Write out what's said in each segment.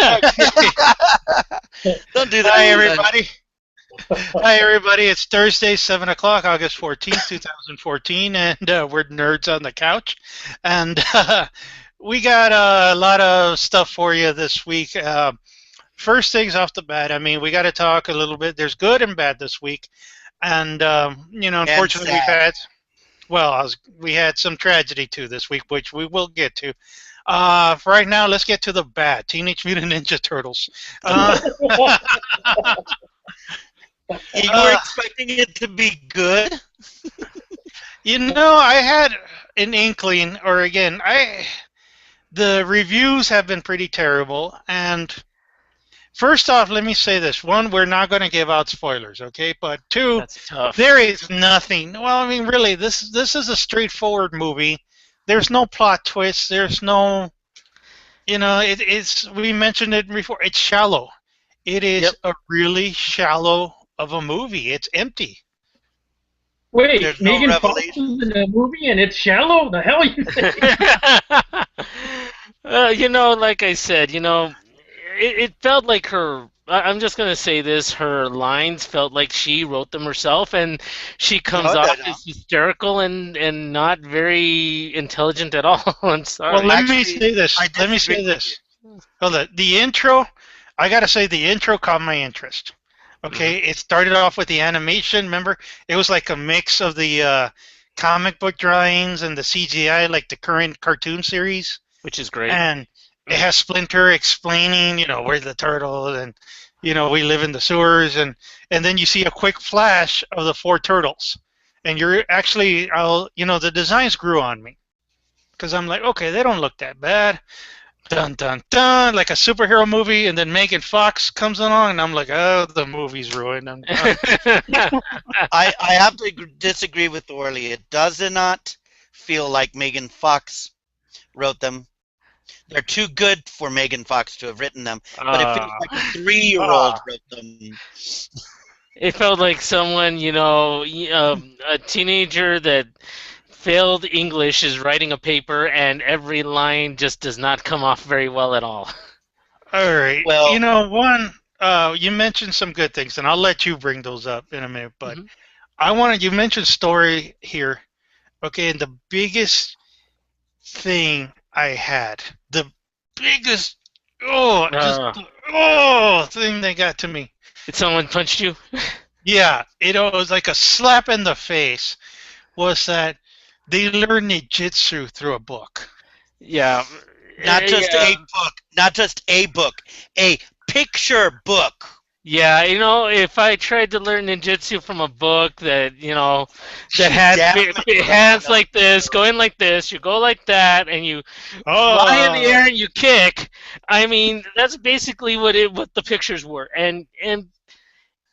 Okay. Don't do that. Hi, to me. everybody. Hi, everybody. It's Thursday, 7 o'clock, August 14th, 2014, and we're nerds on the couch. And we got a lot of stuff for you this week. First things off the bat, I mean, we got to talk a little bit. There's good and bad this week. And, And unfortunately, sad. we had some tragedy too this week, which we will get to. For right now, let's get to the bad. Teenage Mutant Ninja Turtles. Uh, You were uh, expecting it to be good? I had an inkling, or again, the reviews have been pretty terrible. And first off, let me say this: one, we're not going to give out spoilers, okay? But two, That's tough. there is nothing. Well, I mean, really, this is a straightforward movie. There's no plot twist. There's no, it's we mentioned it before. It's shallow. It Yep. is a really shallow of a movie. It's empty. Wait, There's no Megan Fox revelation. is in a movie and it's shallow? The hell you say? Like I said, it felt like I'm just gonna say this. Her lines felt like she wrote them herself, and she comes No, off no. as hysterical and not very intelligent at all. I'm Well, sorry. let me Actually, say this. I Let me disagree say with this. Well, the intro, I gotta say, the intro caught my interest. Okay, it started off with the animation. Remember, it was like a mix of the comic book drawings and the CGI, like the current cartoon series. Which is great. And it has Splinter explaining, where's the turtle, and we live in the sewers, and then you see a quick flash of the four turtles, and you're actually, the designs grew on me because I'm like, okay, they don't look that bad. Dun dun dun, like a superhero movie, and then Megan Fox comes along, and I'm like, oh, the movie's ruined. I'm done. I have to disagree with Orly. It does not feel like Megan Fox wrote them. They're too good for Megan Fox to have written them, but it feels like a 3-year-old Ah. wrote them. It felt like someone, a teenager that failed English is writing a paper, and every line just does not come off very well at all. All right, Well, you mentioned some good things, and I'll let you bring those up in a minute, but Mhm. you mentioned story here, okay, and the biggest thing I had, the biggest, Uh, thing that got to me. Did someone punch you? Yeah, it was like a slap in the face, was that they learn ninjutsu through a book. Yeah. not just Yeah. a book, not just a book, a picture book. Yeah, if I tried to learn ninjutsu from a book that, that had Damn hands like this, going like this, you go like that, and you fly in the Oh, air and you kick. I mean, that's basically what the pictures were, and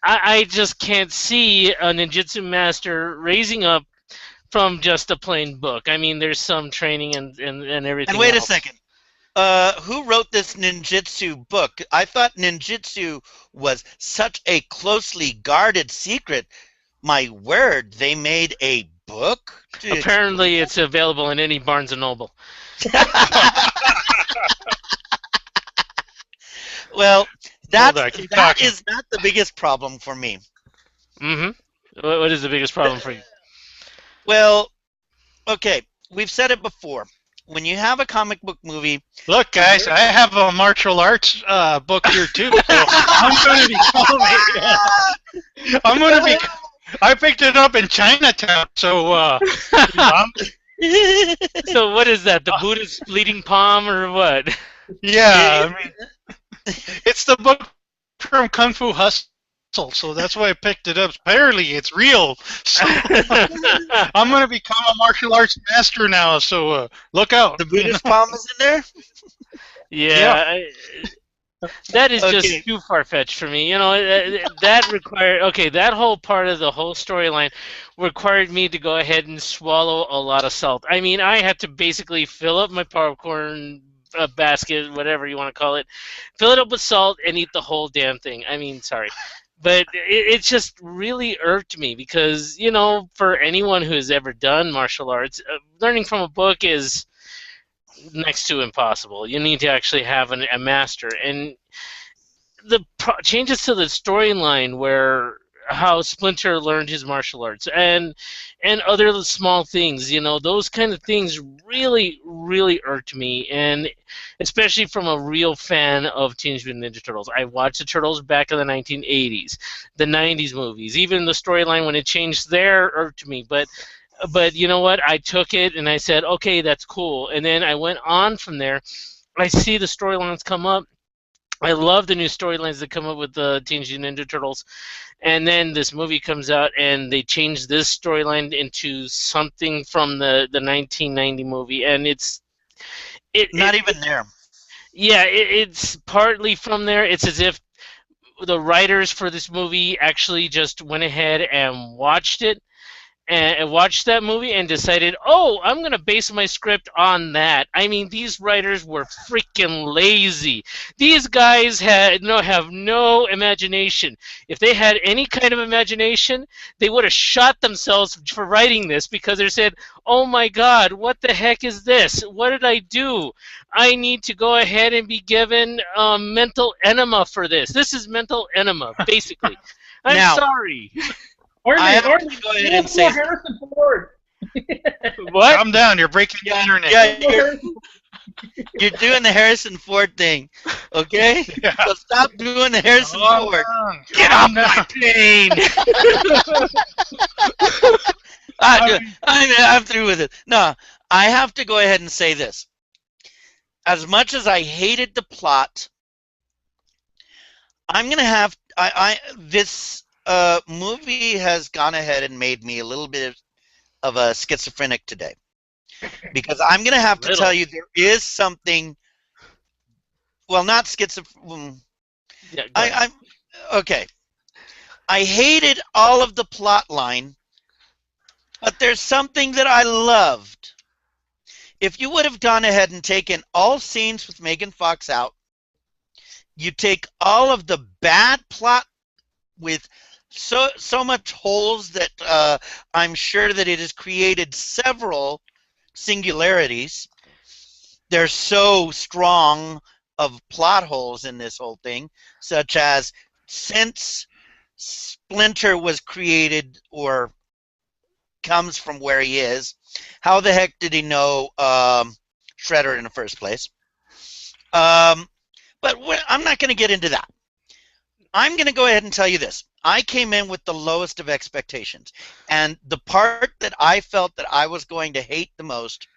I just can't see a ninjutsu master raising up from just a plain book. I mean, there's some training and And everything wait a else. second. Who wrote this ninjutsu book? I thought ninjutsu was such a closely guarded secret. My word, they made a book to Apparently, it's available in any Barnes and Noble. Well, hold on, keep that talking. is not the biggest problem for me. Mm-hmm. What is the biggest problem for you? Well, okay, we've said it before. When you have a comic book movie, Look, guys, I have a martial arts book here too, so I'm going to be calling. I'm going to be. I picked it up in Chinatown, so So what is that? The Buddha's bleeding palm or what? yeah. I mean, it's the book from Kung Fu Hustle, so that's why I picked it up. Apparently, it's real. So I'm going to become a martial arts master now. So look out. the Buddhist palm is in there. Yeah, that is Okay. just too far-fetched for me. That required, okay, that whole part of the whole storyline required me to go ahead and swallow a lot of salt. I mean, I had to basically fill up my popcorn basket, whatever you want to call it, fill it up with salt and eat the whole damn thing. I mean, sorry. But it just really irked me because, for anyone who's ever done martial arts, learning from a book is next to impossible. You need to actually have a master, and the changes to the storyline where how Splinter learned his martial arts and other small things, those kind of things really irked me, and especially from a real fan of Teenage Mutant Ninja Turtles. I watched the Turtles back in the 1980s, the 90s movies, even the storyline when it changed there irked me, but you know what? I took it and I said, okay, that's cool, and then I went on from there. I see the storylines come up. I love the new storylines that come up with the Teenage Mutant Ninja Turtles, and then this movie comes out and they change this storyline into something from the 1990 movie, and Not even there. yeah, it's partly from there. It's as if the writers for this movie actually just went ahead and watched it and watched that movie and decided, oh, I'm going to base my script on that. I mean, these writers were freaking lazy. These guys have no imagination. If they had any kind of imagination, they would have shot themselves for writing this because they said, oh my God, what the heck is this? What did I do? I need to go ahead and be given mental enema for this. This is mental enema, basically. I'm Now- sorry. I have Arnie, to go ahead and say Harrison Ford. What? Calm down. You're breaking the internet. Yeah, you're doing the Harrison Ford thing, okay? Yeah. So stop doing the Harrison Calm Ford. down. Get Calm off my down. plane! I'm through with it. No, I have to go ahead and say this. As much as I hated the plot, I'm gonna have this movie has gone ahead and made me a little bit of a schizophrenic today, because I'm gonna have to tell you there is something. Well, not schizophrenic. Yeah, go ahead. I'm okay. I hated all of the plot line, but there's something that I loved. If you would have gone ahead and taken all scenes with Megan Fox out, you take all of the bad plot with so much holes that I'm sure that it has created several singularities. They're so strong of plot holes in this whole thing, such as since Splinter was created or comes from where he is, how the heck did he know Shredder in the first place? But I'm not going to get into that. I'm going to go ahead and tell you this. I came in with the lowest of expectations. And the part that I felt that I was going to hate the most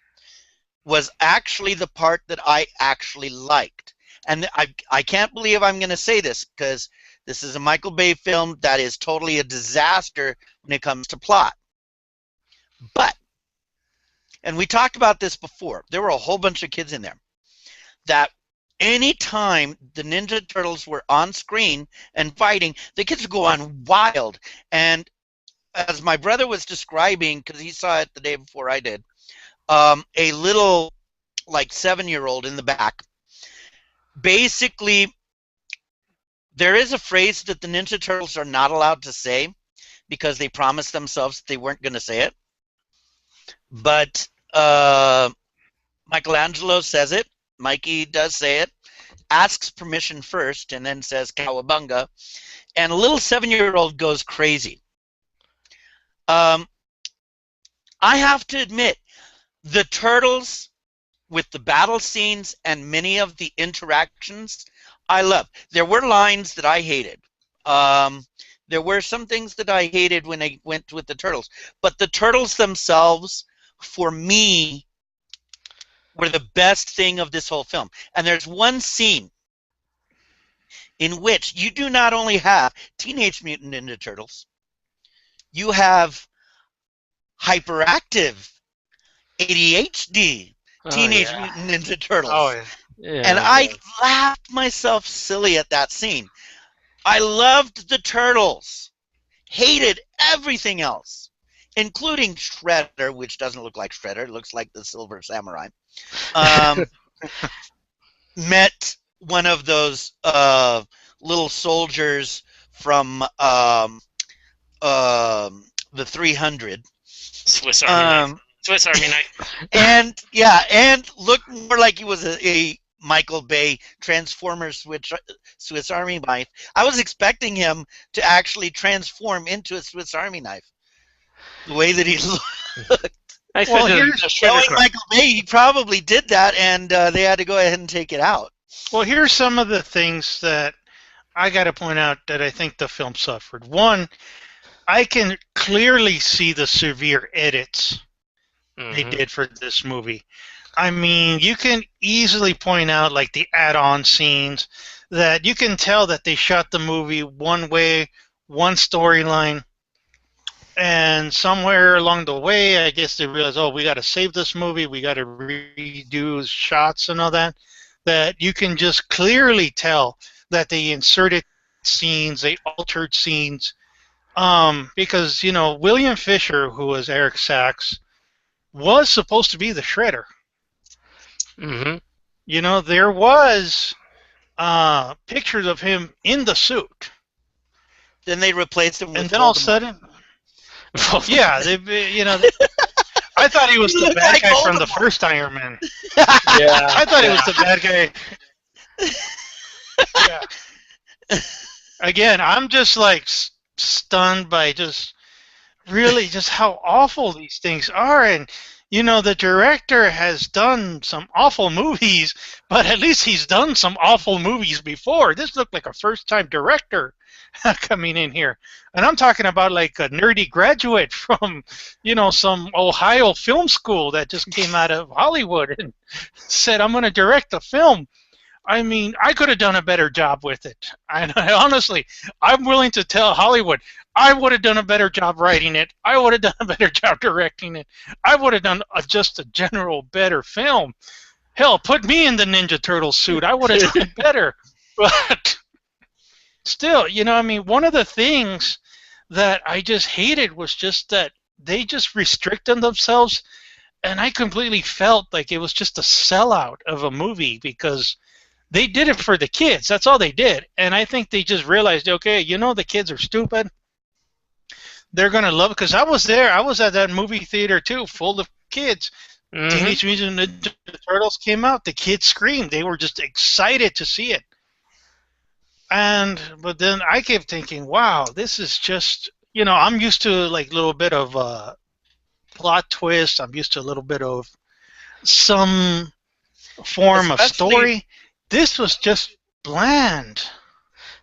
was actually the part that I actually liked. And I can't believe I'm going to say this, because this is a Michael Bay film that is totally a disaster when it comes to plot. But, and we talked about this before, there were a whole bunch of kids in there that anytime the Ninja Turtles were on screen and fighting, the kids would go on wild. And as my brother was describing, because he saw it the day before I did, a little, like, 7-year-old in the back, basically, there is a phrase that the Ninja Turtles are not allowed to say because they promised themselves they weren't going to say it. But Michelangelo says it. Mikey does say it, asks permission first, and then says cowabunga, and a little 7-year-old goes crazy. I have to admit, the Turtles, with the battle scenes and many of the interactions, I love. There were lines that I hated. There were some things that I hated when I went with the Turtles, but the Turtles themselves, for me, were the best thing of this whole film. And there's one scene in which you do not only have Teenage Mutant Ninja Turtles, you have hyperactive ADHD Teenage Mutant Ninja Turtles. Oh, yeah. Yeah, And I laughed myself silly at that scene. I loved the Turtles, hated everything else, including Shredder, which doesn't look like Shredder, it looks like the Silver Samurai. Met one of those little soldiers from the 300. Swiss Army knife. Swiss Army knife. and looked more like he was a Michael Bay Transformers Swiss Army knife. I was expecting him to actually transform into a Swiss Army knife. The way that he looked. I Well, said here's the Knowing shredder car. Michael Bay, he probably did that, and they had to go ahead and take it out. Well, here's some of the things that I got to point out that I think the film suffered. One, I can clearly see the severe edits they Mhm. did for this movie. I mean, you can easily point out like the add-on scenes that you can tell that they shot the movie one way, one storyline, and somewhere along the way, I guess they realized, oh, we got to save this movie, we got to redo shots and all that. That you can just clearly tell that they inserted scenes, they altered scenes, because William Fisher, who was Eric Sachs, was supposed to be the Shredder. Mhm. There was pictures of him in the suit, Then they replaced him with and then all of a Voldemort. sudden, yeah, I thought he was He the looked bad like guy from the Voldemort. first Iron Man. Yeah. I thought he was yeah. the bad guy. Yeah. Again, I'm just like stunned by just really just how awful these things are. And the director has done some awful movies, but at least he's done some awful movies before. This looked like a first-time director coming in here. And I'm talking about like a nerdy graduate from, some Ohio film school that just came out of Hollywood and said, I'm going to direct a film. I mean, I could have done a better job with it. And honestly, I'm willing to tell Hollywood, I would have done a better job writing it. I would have done a better job directing it. I would have done just a general better film. Hell, put me in the Ninja Turtle suit. I would have done better. But still, I mean, one of the things that I just hated was just that they just restricted themselves. And I completely felt like it was just a sellout of a movie because they did it for the kids. That's all they did. And I think they just realized, okay, the kids are stupid. They're going to love it. Because I was there. I was at that movie theater, too, full of kids. Mhm. Teenage Mutant Ninja Turtles came out. The kids screamed. They were just excited to see it. But then I kept thinking, wow, this is just, I'm used to like a little bit of plot twist. I'm used to a little bit of some form of Especially- story. This was just bland.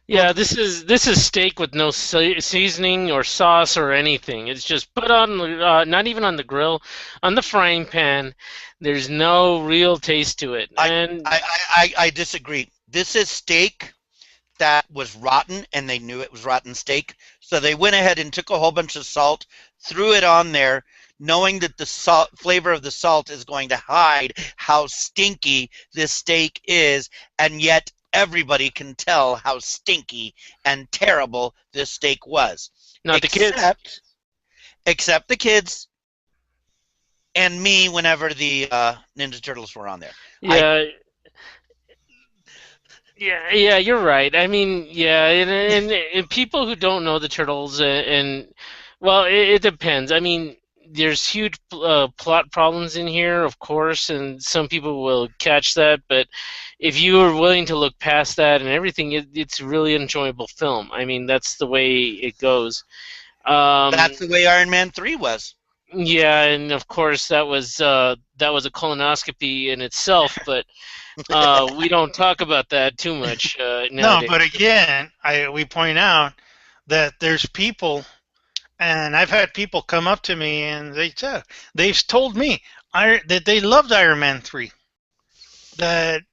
Yeah, this is steak with no seasoning or sauce or anything. It's just put on, not even on the grill, on the frying pan. There's no real taste to it. And I disagree. This is steak that was rotten, and they knew it was rotten steak. So they went ahead and took a whole bunch of salt, threw it on there, knowing that the flavor of the salt is going to hide how stinky this steak is, and yet everybody can tell how stinky and terrible this steak was. not the kids. Except the kids and me whenever the Ninja Turtles were on there. Yeah. Yeah, you're right. I mean, yeah, and people who don't know the Turtles, well, it depends. I mean, there's huge plot problems in here, of course, and some people will catch that. But if you are willing to look past that and everything, it's a really enjoyable film. I mean, that's the way it goes. That's the way Iron Man 3 was. Yeah, and of course that was a colonoscopy in itself, but we don't talk about that too much No, nowadays. but again, we point out that there's people, and I've had people come up to me and they've told me that they loved Iron Man 3. That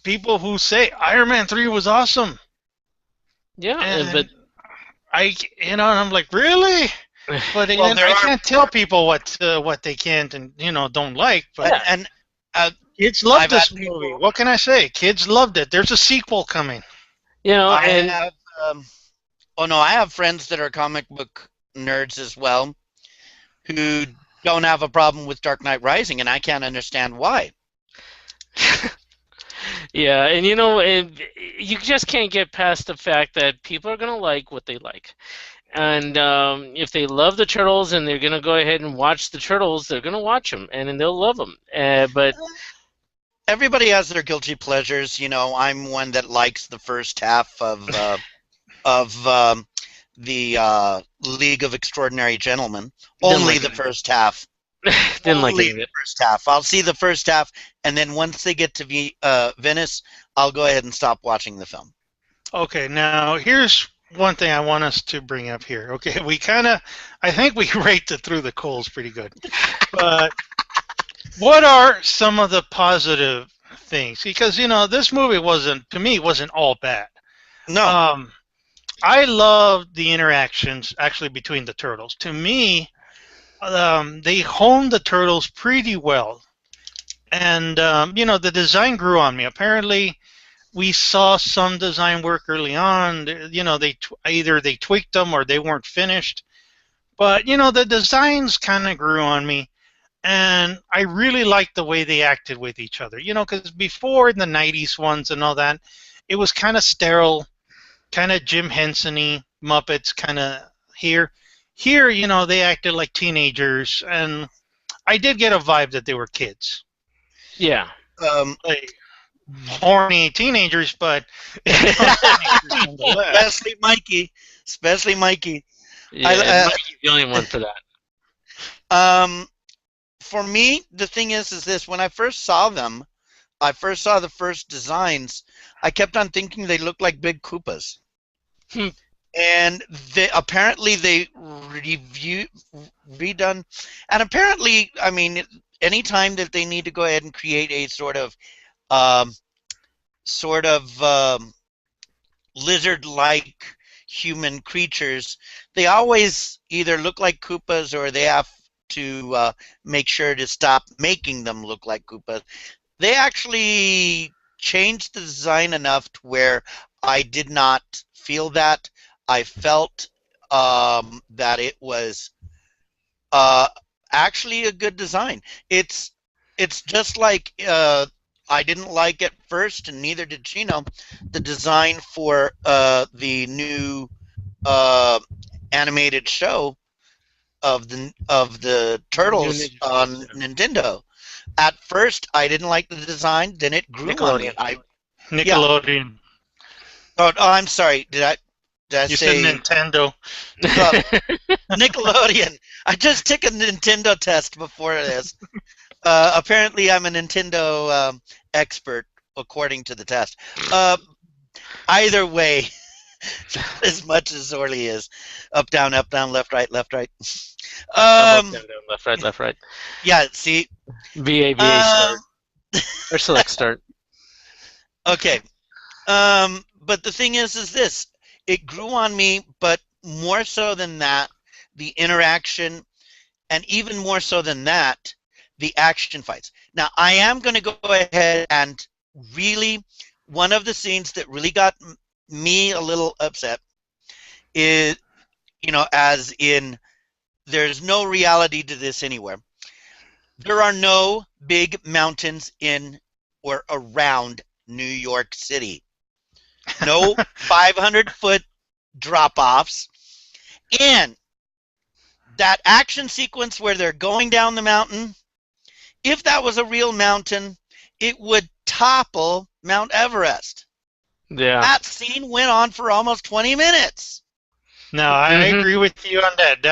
people who say Iron Man 3 was awesome. Yeah, And but and I'm like, really? But Well, again, there I are- can't tell people what they can't and don't like. But And kids loved I've this had people- movie. What can I say? Kids loved it. There's a sequel coming. I and have, I have friends that are comic book nerds as well, who don't have a problem with Dark Knight Rising, and I can't understand why. yeah, and you just can't get past the fact that people are gonna like what they like, And if they love the turtles and they're gonna go ahead and watch the turtles, they're gonna watch them and then they'll love them. But Everybody has their guilty pleasures. You know, I'm one that likes the first half of the League of Extraordinary Gentlemen. didn't Only like the it. first half. Didn't like Only any of the it. first half. I'll see the first half, and then once they get to Venice, I'll go ahead and stop watching the film. Okay, now here's one thing I want us to bring up here. Okay, I think we raked it through the coals pretty good. But what are some of the positive things? Because, this movie to me, wasn't all bad. No, Um, I love the interactions actually between the turtles. To me, they honed the turtles pretty well. And, the design grew on me. Apparently, we saw some design work early on. Either they tweaked them or they weren't finished. But, the designs kind of grew on me. And I really liked the way they acted with each other. Because before in the 90s ones and all that, it was kind of sterile, kind of Jim Henson-y, Muppets kind of here. Here, they acted like teenagers, and I did get a vibe that they were kids. Yeah. Like horny teenagers, but teenagers nonetheless. especially Mikey. Especially Mikey. Yeah, Mikey's the only one for that. For me, the thing is this: when I first saw them, I first saw the first designs. I kept on thinking they looked like big Koopas, Hmm. and apparently they redone, and apparently, I mean, anytime that they need to go ahead and create a um, sort of lizard-like human creatures, they always either look like Koopas or they have to make sure to stop making them look like Koopas. They actually changed the design enough to where I did not feel that. I felt that it was uh, actually a good design. It's just like I didn't like at first, and neither did Chino, the design for the new uh, animated show of the New Turtles Ninja Turtles, on yeah. Nintendo. At first, I didn't like the design. Then it grew on me. Nickelodeon. Yeah. Nickelodeon. Oh, I'm sorry. Did I You said say Nintendo. Nickelodeon? I just took a Nintendo test before this. Apparently, I'm a Nintendo expert according to the test. Uh, Either way, as much as Orly is, up, down, left, right, left, right. Up, Um, down, down, left, right. yeah. See. VA Um, start. Or select start. okay. But the thing is this: it grew on me, but more so than that, the interaction, and even more so than that, the action fights. Now, I am going to go ahead and really, one of the scenes that really got me a little upset is, as in, there's no reality to this anywhere. There are no big mountains in or around New York City. No 500-foot drop-offs. And that action sequence where they're going down the mountain, if that was a real mountain, it would topple Mount Everest. Yeah. That scene went on for almost 20 minutes. No, I Mhm. agree with you on that.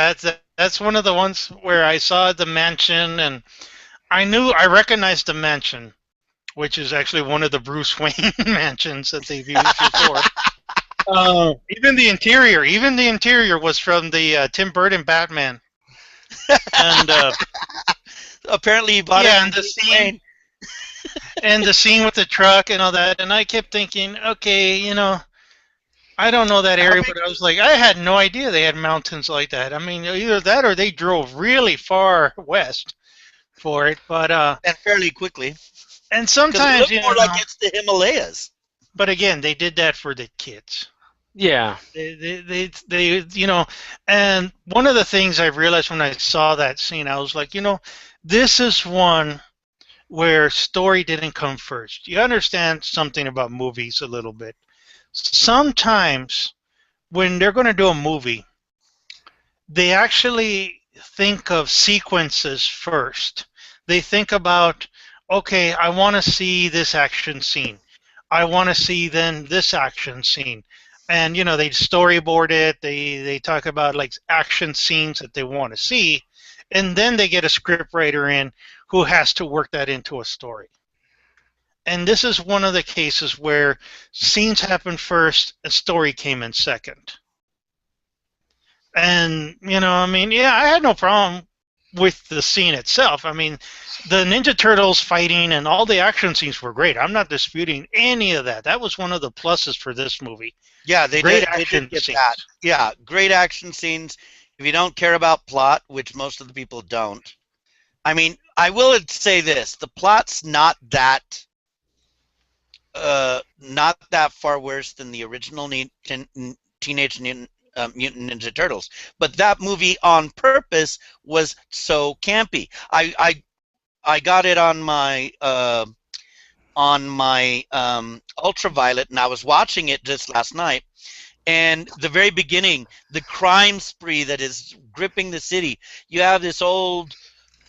That's one of the ones where I saw the mansion, and I recognized the mansion, which is actually one of the Bruce Wayne mansions that they've used before. Even the interior was from the Tim Burton Batman. And Apparently, he bought yeah, it from Bruce Wayne. and the scene with the truck and all that, and I kept thinking, okay, I don't know that How area, big? but I was like, I had no idea they had mountains like that. I mean, either that or they drove really far west for it. But And fairly quickly. and Because it sometimes, looked more like it's the Himalayas. but again, they did that for the kids. Yeah. They and one of the things I realized when I saw that scene, I was like, this is one where story didn't come first. You understand something about movies a little bit. Sometimes when they're going to do a movie, they actually think of sequences first. They think about, okay, I want to see this action scene. I want to see then this action scene. And they storyboard it. They talk about like action scenes that they want to see, and then they get a script writer in who has to work that into a story. And this is one of the cases where scenes happened first, a story came in second. And, I mean, yeah, I had no problem with the scene itself. I mean, the Ninja Turtles fighting and all the action scenes were great. I'm not disputing any of that. That was one of the pluses for this movie. Yeah, they Great did. They action did get scenes. that. Yeah, great action scenes. If you don't care about plot, which most of the people don't, I mean, I will say this: the plot's not that far worse than the original Teenage Mutant Ninja Turtles. But that movie, on purpose, was so campy. I got it on my ultraviolet, and I was watching it just last night. And the very beginning, the crime spree that is gripping the city. You have this old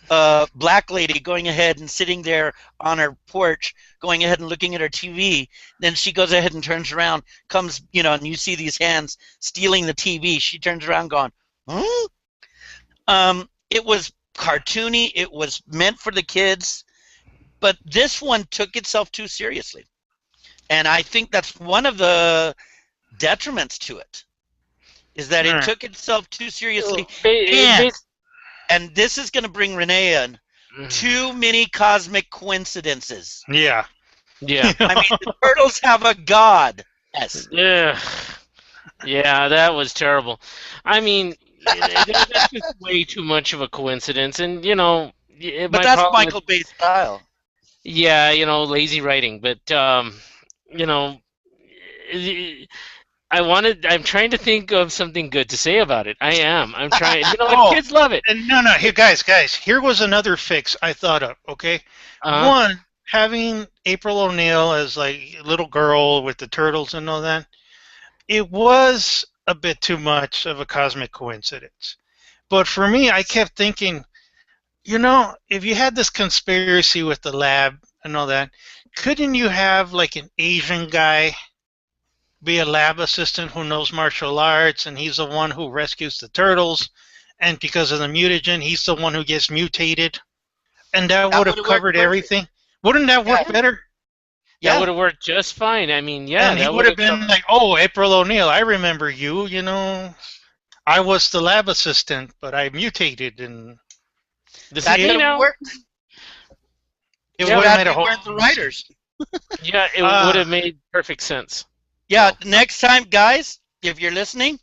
black lady going ahead and sitting there on her porch, going ahead and looking at her TV. Then she goes ahead and turns around, comes, and you see these hands stealing the TV. She turns around going, huh? It was cartoony. It was meant for the kids. But this one took itself too seriously. And I think that's one of the detriments to it, is that it took itself too seriously. And this is going to bring Renee in. Too many cosmic coincidences. Yeah. Yeah. I mean, the Turtles have a god. Yes. Yeah. Yeah, that was terrible. I mean, that's just way too much of a coincidence. And, But that's Michael Bay's style. Yeah, lazy writing. But, I'm trying to think of something good to say about it. I am. I'm trying. Kids love it. No, here, guys. Here was another fix I thought of. Okay, one, having April O'Neil as like a little girl with the turtles and all that. It was a bit too much of a cosmic coincidence. But for me, I kept thinking, if you had this conspiracy with the lab and all that, couldn't you have like an Asian guy be a lab assistant who knows martial arts, and he's the one who rescues the turtles, and because of the mutagen, he's the one who gets mutated, and that would have covered everything? Wouldn't that work better? Yeah, that would have worked just fine. I mean, yeah. And he would have been like, oh, April O'Neil, I remember you, I was the lab assistant, but I mutated, and that would have worked. It would have made a whole... weren't the writers. Yeah, it would have made perfect sense. Yeah, next time, guys, if you're listening,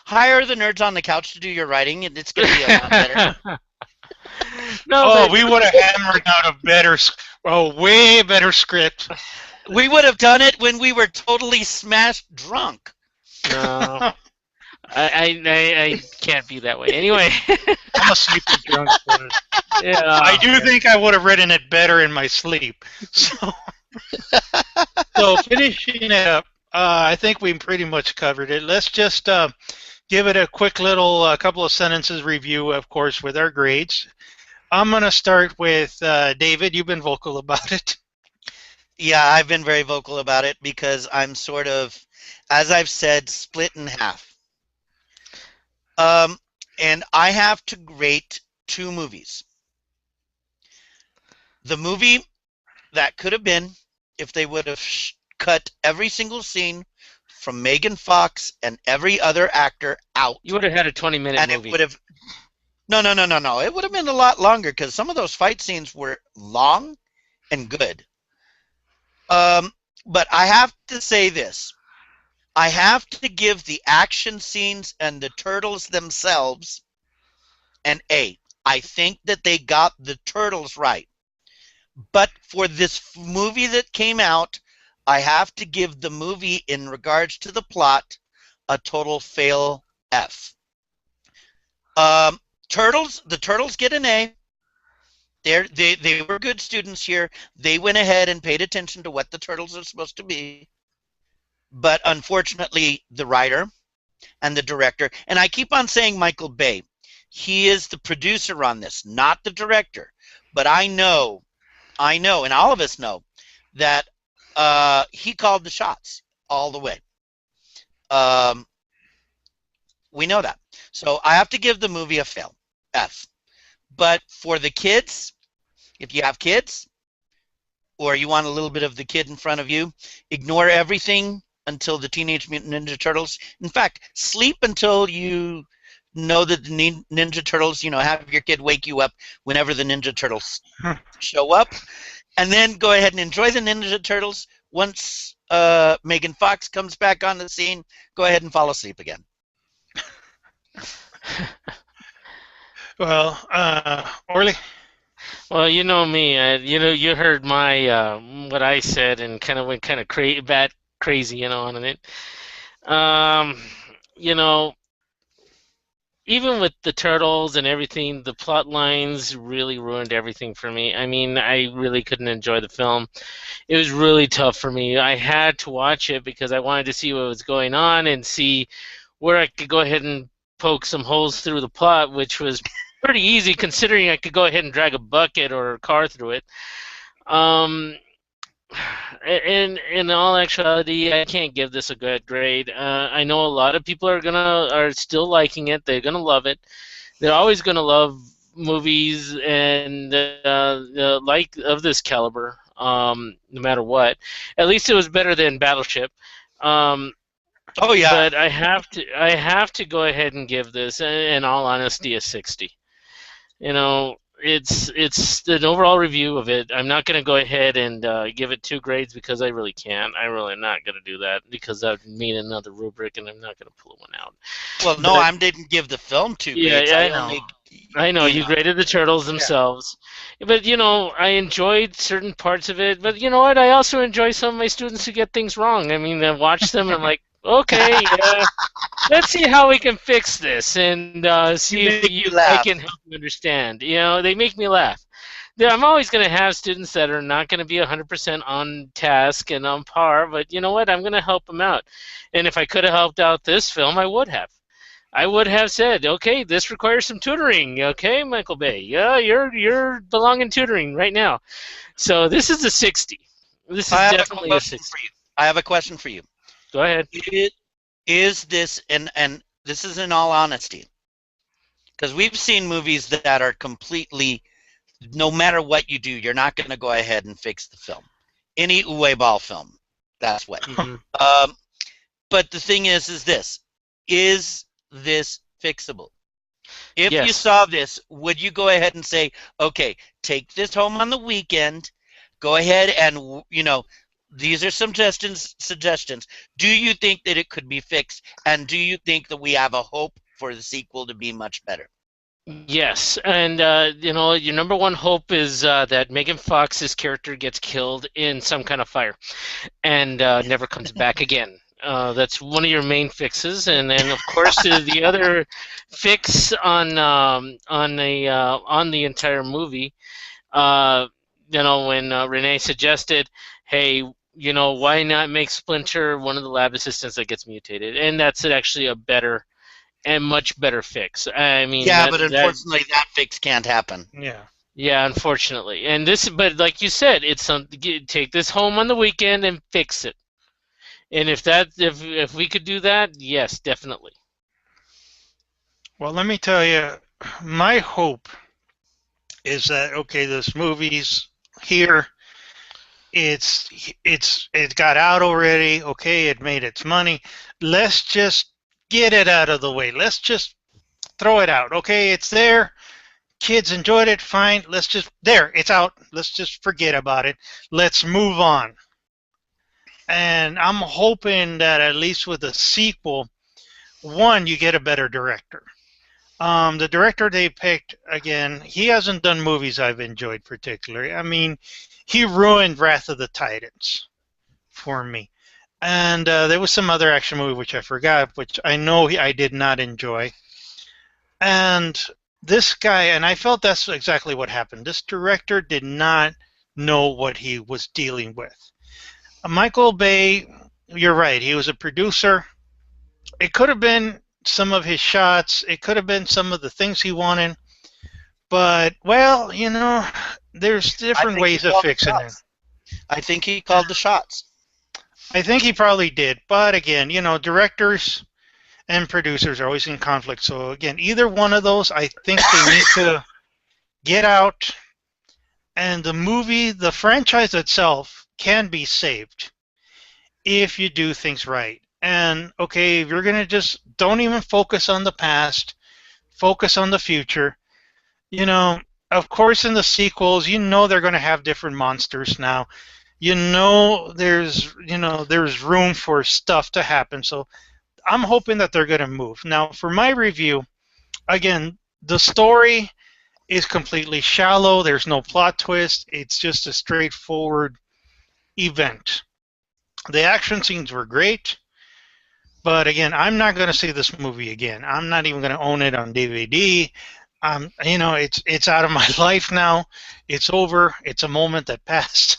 hire the Nerds on the Couch to do your writing, and it's going to be a lot better. We would have hammered out a way better script. We would have done it when we were totally smashed drunk. No. I can't be that way. Anyway. I'm a sleepy drunk. Yeah, I do think I would have written it better in my sleep. So finishing it up, I think we pretty much covered it. Let's just give it a quick little couple of sentences review, of course, with our grades. I'm going to start with David. You've been vocal about it. Yeah, I've been very vocal about it because I'm sort of, as I've said, split in half. And I have to rate two movies. The movie that could have been, if they would have cut every single scene from Megan Fox and every other actor out. You would have had a 20-minute movie. It would have... No. It would have been a lot longer because some of those fight scenes were long and good. But I have to say this. I have to give the action scenes and the turtles themselves an A. I think that they got the turtles right. But for this movie that came out, I have to give the movie, in regards to the plot, a total fail F. The turtles get an A. They were good students here. They went ahead and paid attention to what the turtles are supposed to be. But unfortunately, the writer and the director, and I keep on saying Michael Bay. He is the producer on this, not the director. But I know, and all of us know, that he called the shots all the way. Um, we know that. So I have to give the movie a fail, F. But for the kids, if you have kids, or you want a little bit of the kid in front of you, ignore everything until the Teenage Mutant Ninja Turtles. In fact, sleep until you know that the Ninja Turtles, have your kid wake you up whenever the Ninja Turtles show up. And then go ahead and enjoy the Ninja Turtles. Once Megan Fox comes back on the scene, go ahead and fall asleep again. Well, Orly? Well, you know me. You heard my what I said and kind of went kind of bat crazy, on it. Um, you know, even with the turtles and everything, the plot lines really ruined everything for me. I mean, I really couldn't enjoy the film. It was really tough for me. I had to watch it because I wanted to see what was going on and see where I could go ahead and poke some holes through the plot, which was pretty easy considering I could go ahead and drag a bucket or a car through it. In all actuality, I can't give this a good grade. I know a lot of people are still liking it. They're gonna love it. They're always gonna love movies and like of this caliber. No matter what, at least it was better than Battleship. Oh yeah. But I have to go ahead and give this, in all honesty, a 60. It's an overall review of it. I'm not going to go ahead and give it 2 grades because I really can't. I'm really not going to do that because that would mean another rubric, and I'm not going to pull one out. Well, no, I didn't give the film 2 grades. Yeah, I know. You graded the turtles themselves. Yeah. But, I enjoyed certain parts of it. But you know what? I also enjoy some of my students who get things wrong. I mean, I watch them and I'm like, okay, let's see how we can fix this and see if I can help you understand. They make me laugh. I'm always going to have students that are not going to be 100% on task and on par, but you know what? I'm going to help them out. And if I could have helped out this film, I would have. I would have said, okay, this requires some tutoring. Okay, Michael Bay. Yeah, you're belonging tutoring right now. So this is a 60. This is definitely a 60. I have a question for you. Go ahead. Is this, and this is in all honesty, because we've seen movies that are completely, no matter what you do, you're not going to go ahead and fix the film. Any Uwe Ball film, that's what. Mm-hmm. But the thing is this: is this fixable? If you saw this, would you go ahead and say, okay, take this home on the weekend, go ahead and, these are some suggestions. Do you think that it could be fixed? And do you think that we have a hope for the sequel to be much better? Yes. And, your number one hope is that Megan Fox's character gets killed in some kind of fire and never comes back again. That's one of your main fixes. And then, of course, the other fix on the entire movie, when Renee suggested, hey, why not make Splinter one of the lab assistants that gets mutated? And that's actually a better and much better fix. I mean, but unfortunately, that fix can't happen. Yeah, unfortunately. And but like you said, it's take this home on the weekend and fix it. And if we could do that, yes, definitely. Well, let me tell you, my hope is that this movie's here. It got out already. Okay, it made its money. Let's just get it out of the way. Let's just throw it out. Okay, it's there. Kids enjoyed it. Fine. It's out. Let's just forget about it. Let's move on. And I'm hoping that at least with the sequel, one, you get a better director. The director they picked, again, he hasn't done movies I've enjoyed particularly. I mean, he ruined Wrath of the Titans for me. And there was some other action movie which I forgot, which I know I did not enjoy. And this guy, and I felt that's exactly what happened. This director did not know what he was dealing with. Michael Bay, you're right, he was a producer. It could have been some of his shots. It could have been some of the things he wanted. But well, there's I different think he ways of called the fixing it. shots. I think he called the shots. I think he probably did. But again, directors and producers are always in conflict. So again, either one of those, I think they need to get out. And the franchise itself can be saved if you do things right. And okay, if you're gonna just don't even focus on the past, focus on the future. You know, of course, in the sequels, they're gonna have different monsters now. There's room for stuff to happen. So I'm hoping that they're gonna move. Now, for my review, again, the story is completely shallow. There's no plot twist. It's just a straightforward event. The action scenes were great, but again, I'm not going to see this movie again. I'm not even going to own it on DVD. It's out of my life now. It's over. It's a moment that passed,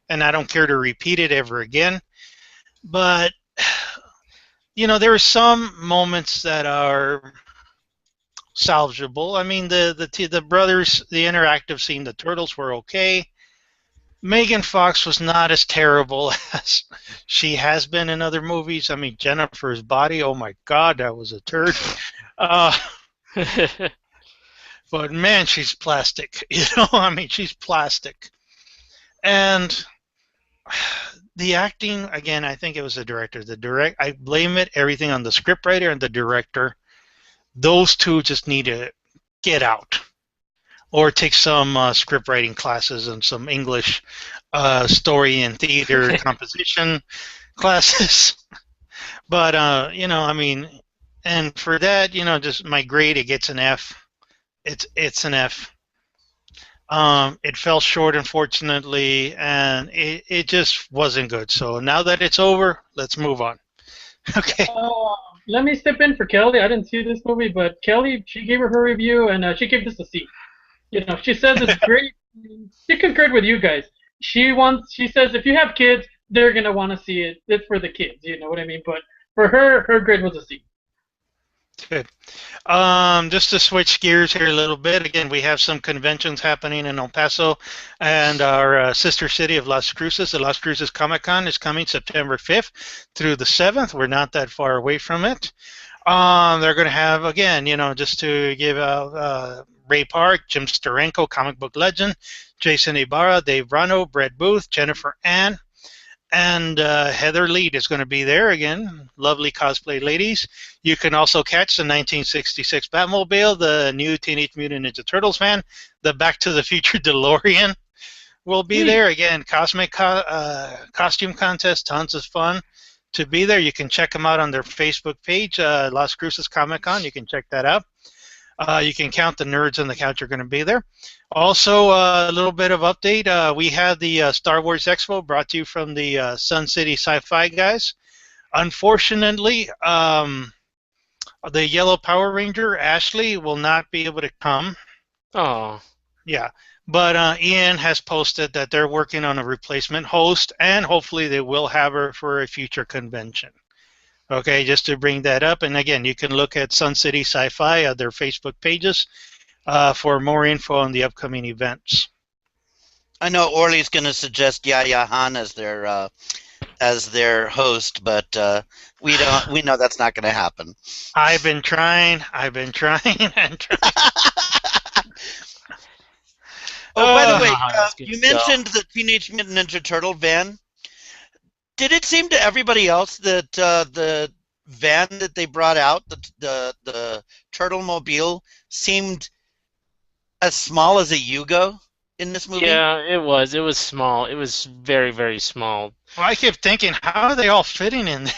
and I don't care to repeat it ever again. But there are some moments that are salvageable. I mean, the brothers, the interactive scene, the turtles were okay. Megan Fox was not as terrible as she has been in other movies. I mean, Jennifer's Body, oh my God, that was a turd. But man, she's plastic. I mean, she's plastic. And the acting, again, I think it was the director. I blame everything on the scriptwriter and the director. Those two just need to get out. Or take some script writing classes and some English story and theater composition classes. But I mean, and for that, just my grade, it gets an F. It's an F. It fell short, unfortunately, and it just wasn't good. So now that it's over, let's move on. Okay. Let me step in for Kelly. I didn't see this movie, but Kelly, she gave her review, and she gave this a C. She says it's great. She concurred with you guys. She says if you have kids, they're gonna want to see it. It's for the kids, you know what I mean? But for her grade was a C. Good. Just to switch gears here a little bit, again, we have some conventions happening in El Paso and our sister city of Las Cruces. The Las Cruces Comic-Con is coming September 5th through the 7th. We're not that far away from it. They're going to have, again, just to give out Ray Park, Jim Steranko, comic book legend, Jason Ibarra, Dave Rano, Brett Booth, Jennifer Ann, and Heather Lead is going to be there again. Lovely cosplay ladies. You can also catch the 1966 Batmobile, the new Teenage Mutant Ninja Turtles van, the Back to the Future DeLorean will be there again. Cosmic costume contest, tons of fun to be there. You can check them out on their Facebook page, Las Cruces Comic Con. You can check that out. You can count the nerds on the couch are going to be there. Also, a little bit of update. We had the Star Wars Expo brought to you from the Sun City Sci-Fi guys. Unfortunately, the Yellow Power Ranger, Ashley, will not be able to come. Oh. Yeah. But Ian has posted that they're working on a replacement host, and hopefully they will have her for a future convention. Okay, just to bring that up. And again, you can look at Sun City Sci-Fi, their Facebook pages, for more info on the upcoming events. I know Orly's going to suggest Yaya Han as their host, but we know that's not going to happen. I've been trying and trying. Oh, by the way, you mentioned the Teenage Mutant Ninja Turtle van. Did it seem to everybody else that the van that they brought out, the Turtle Mobile, seemed as small as a Yugo in this movie? Yeah, it was. It was small. It was very, very small. Well, I kept thinking, how are they all fitting in there?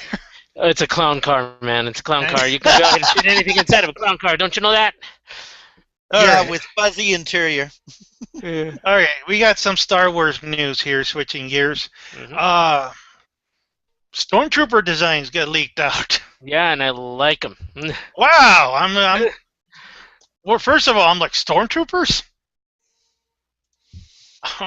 It's a clown car, man. It's a clown car. You can go ahead and fit anything inside of a clown car. Don't you know that? Yeah, with fuzzy interior. All right, we got some Star Wars news here, switching gears. Mm-hmm. Stormtrooper designs got leaked out. Yeah, and I like them. Wow, well, first of all, I'm like, Stormtroopers?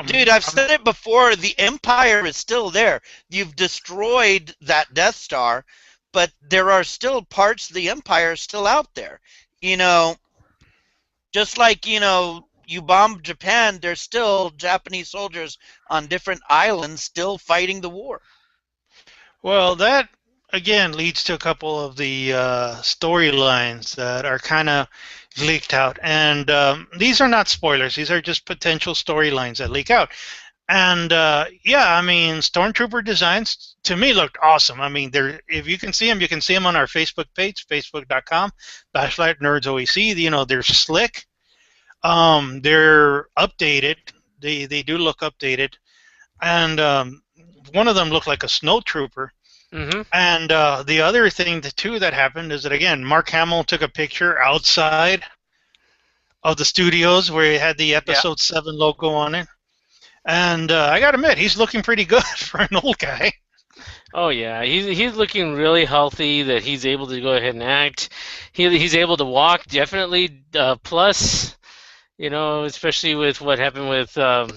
Dude, I've said it before, the Empire is still there. You've destroyed that Death Star, but there are still parts of the Empire still out there. You know, just like, you bomb Japan, there's still Japanese soldiers on different islands still fighting the war. Well, that again leads to a couple of the storylines that are kind of leaked out, and these are not spoilers. These are just potential storylines that leak out. And yeah, I mean, Stormtrooper designs to me looked awesome. I mean, they're if you can see them, you can see them on our Facebook page, facebook.com/NerdsOEC. They're slick. They're updated. They do look updated, and one of them looked like a snowtrooper. Mm-hmm. And the other thing, too, that happened is that, again, Mark Hamill took a picture outside of the studios where he had the Episode 7 logo on it. And I got to admit, he's looking pretty good for an old guy. Oh yeah, he's looking really healthy. That he's able to go ahead and act. He's able to walk definitely. Plus, especially with what happened with Han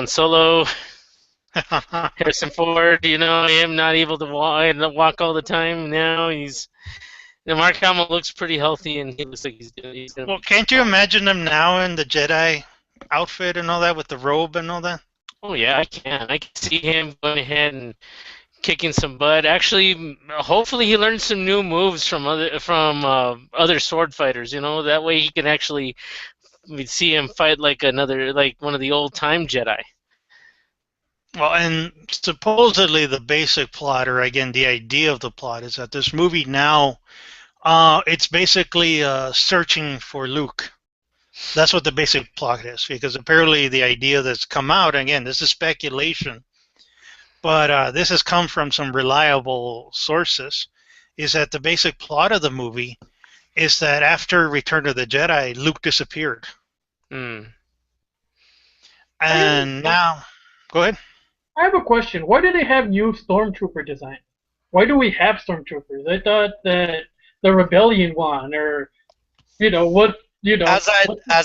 Solo, Harrison Ford. Him not able to walk all the time. Now Mark Hamill looks pretty healthy, and he looks like he's gonna Well, can't you imagine him now in the Jedi outfit and all that with the robe and all that? Oh yeah, I can. I can see him going ahead and kicking some butt. Actually, hopefully he learns some new moves from other sword fighters. That way he can actually see him fight like one of the old time Jedi. Well, and supposedly the basic plot, or again the idea of the plot, is that this movie now, it's basically searching for Luke. That's what the basic plot is, because apparently the idea that's come out, again, this is speculation, but this has come from some reliable sources, is that the basic plot of the movie is that after Return of the Jedi, Luke disappeared. Mm. And now, go ahead. I have a question. Why do they have new Stormtrooper designs? Why do we have Stormtroopers? I thought that the Rebellion one, or what. As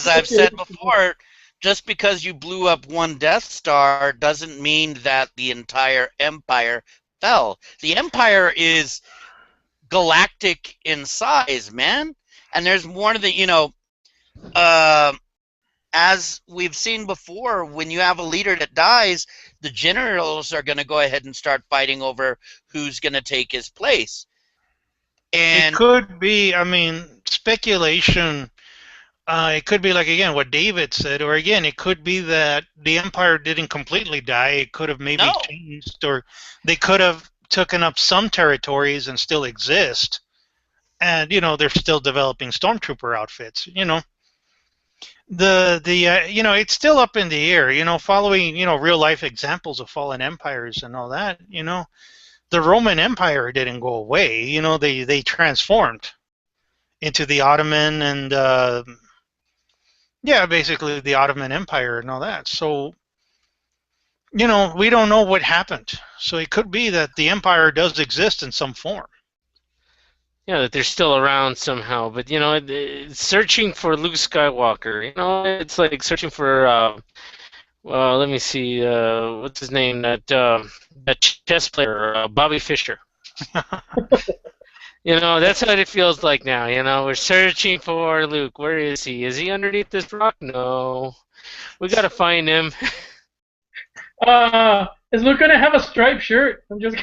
I've said before, just because you blew up one Death Star doesn't mean that the entire Empire fell. The Empire is galactic in size, man. And there's one of the, as we've seen before, when you have a leader that dies, the generals are going to go ahead and start fighting over who's going to take his place. And it could be, I mean, speculation. It could be like, again, what David said, or again, it could be that the Empire didn't completely die. It could have maybe changed, or they could have taken up some territories and still exist. And, they're still developing Stormtrooper outfits, it's still up in the air, following, real life examples of fallen empires and all that, the Roman Empire didn't go away, they transformed into the Ottoman and, basically the Ottoman Empire and all that. So, we don't know what happened. So it could be that the Empire does exist in some form. Yeah, that they're still around somehow. But, searching for Luke Skywalker, it's like searching for, let me see, what's his name? That chess player, Bobby Fischer. That's what it feels like now. We're searching for Luke. Where is he? Is he underneath this rock? No. We got to find him. Is Luke gonna have a striped shirt? I'm just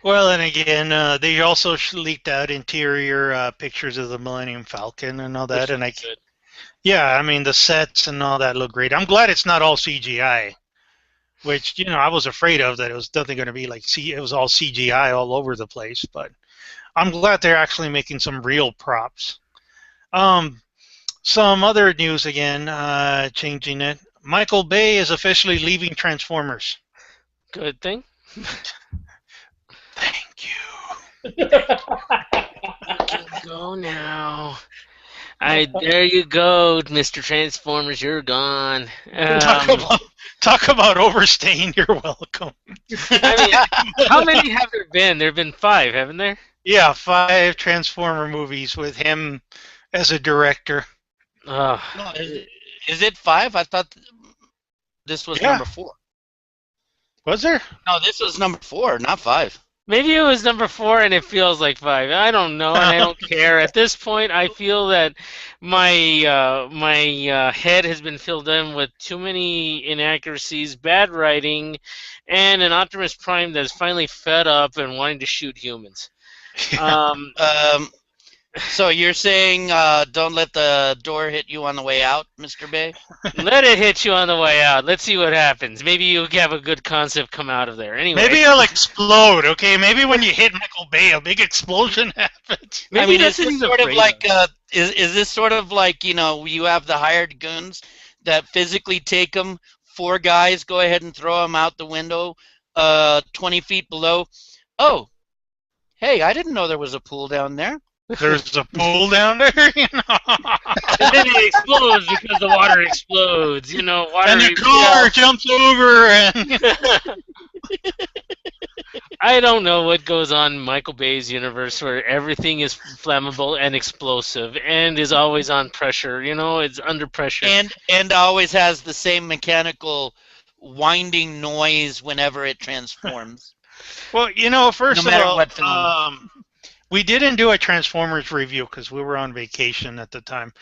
Well, and again, they also leaked out interior pictures of the Millennium Falcon and all that, and I mean the sets and all that look great. I'm glad it's not all CGI, which I was afraid of, that it was definitely going to be like it was all CGI all over the place. But I'm glad they're actually making some real props. Some other news again, changing it. Michael Bay is officially leaving Transformers. Good thing. Thank you. You can go now. There you go, Mr. Transformers. You're gone. Talk about overstaying your welcome. I mean, how many have there been? There have been 5, haven't there? Yeah, 5 Transformer movies with him as a director. No, is it 5? I thought this was number 4. Was there? No, this was number 4, not 5. Maybe it was number 4 and it feels like 5. I don't know, and I don't care. At this point, I feel that my head has been filled in with too many inaccuracies, bad writing, and an Optimus Prime that's finally fed up and wanting to shoot humans. Um, So you're saying don't let the door hit you on the way out, Mr. Bay? Let it hit you on the way out. Let's see what happens. Maybe you have a good concept come out of there. Anyway, Maybe it'll explode. Okay, maybe when you hit Michael Bay, a big explosion happens. maybe I mean, that's is what this he's sort of afraid like is this sort of like, you know, you have the hired goons that physically take them, 4 guys, go ahead and throw them out the window 20 feet below. Oh, hey, I didn't know there was a pool down there. There's a pool down there, you know. And then it explodes because the water explodes. You know, water. And the car jumps over, and I don't know what goes on in Michael Bay's universe where everything is flammable and explosive and is always on pressure. You know, it's under pressure. And always has the same mechanical winding noise whenever it transforms. well, you know, first No matter of all, what film. we didn't do a Transformers review because we were on vacation at the time.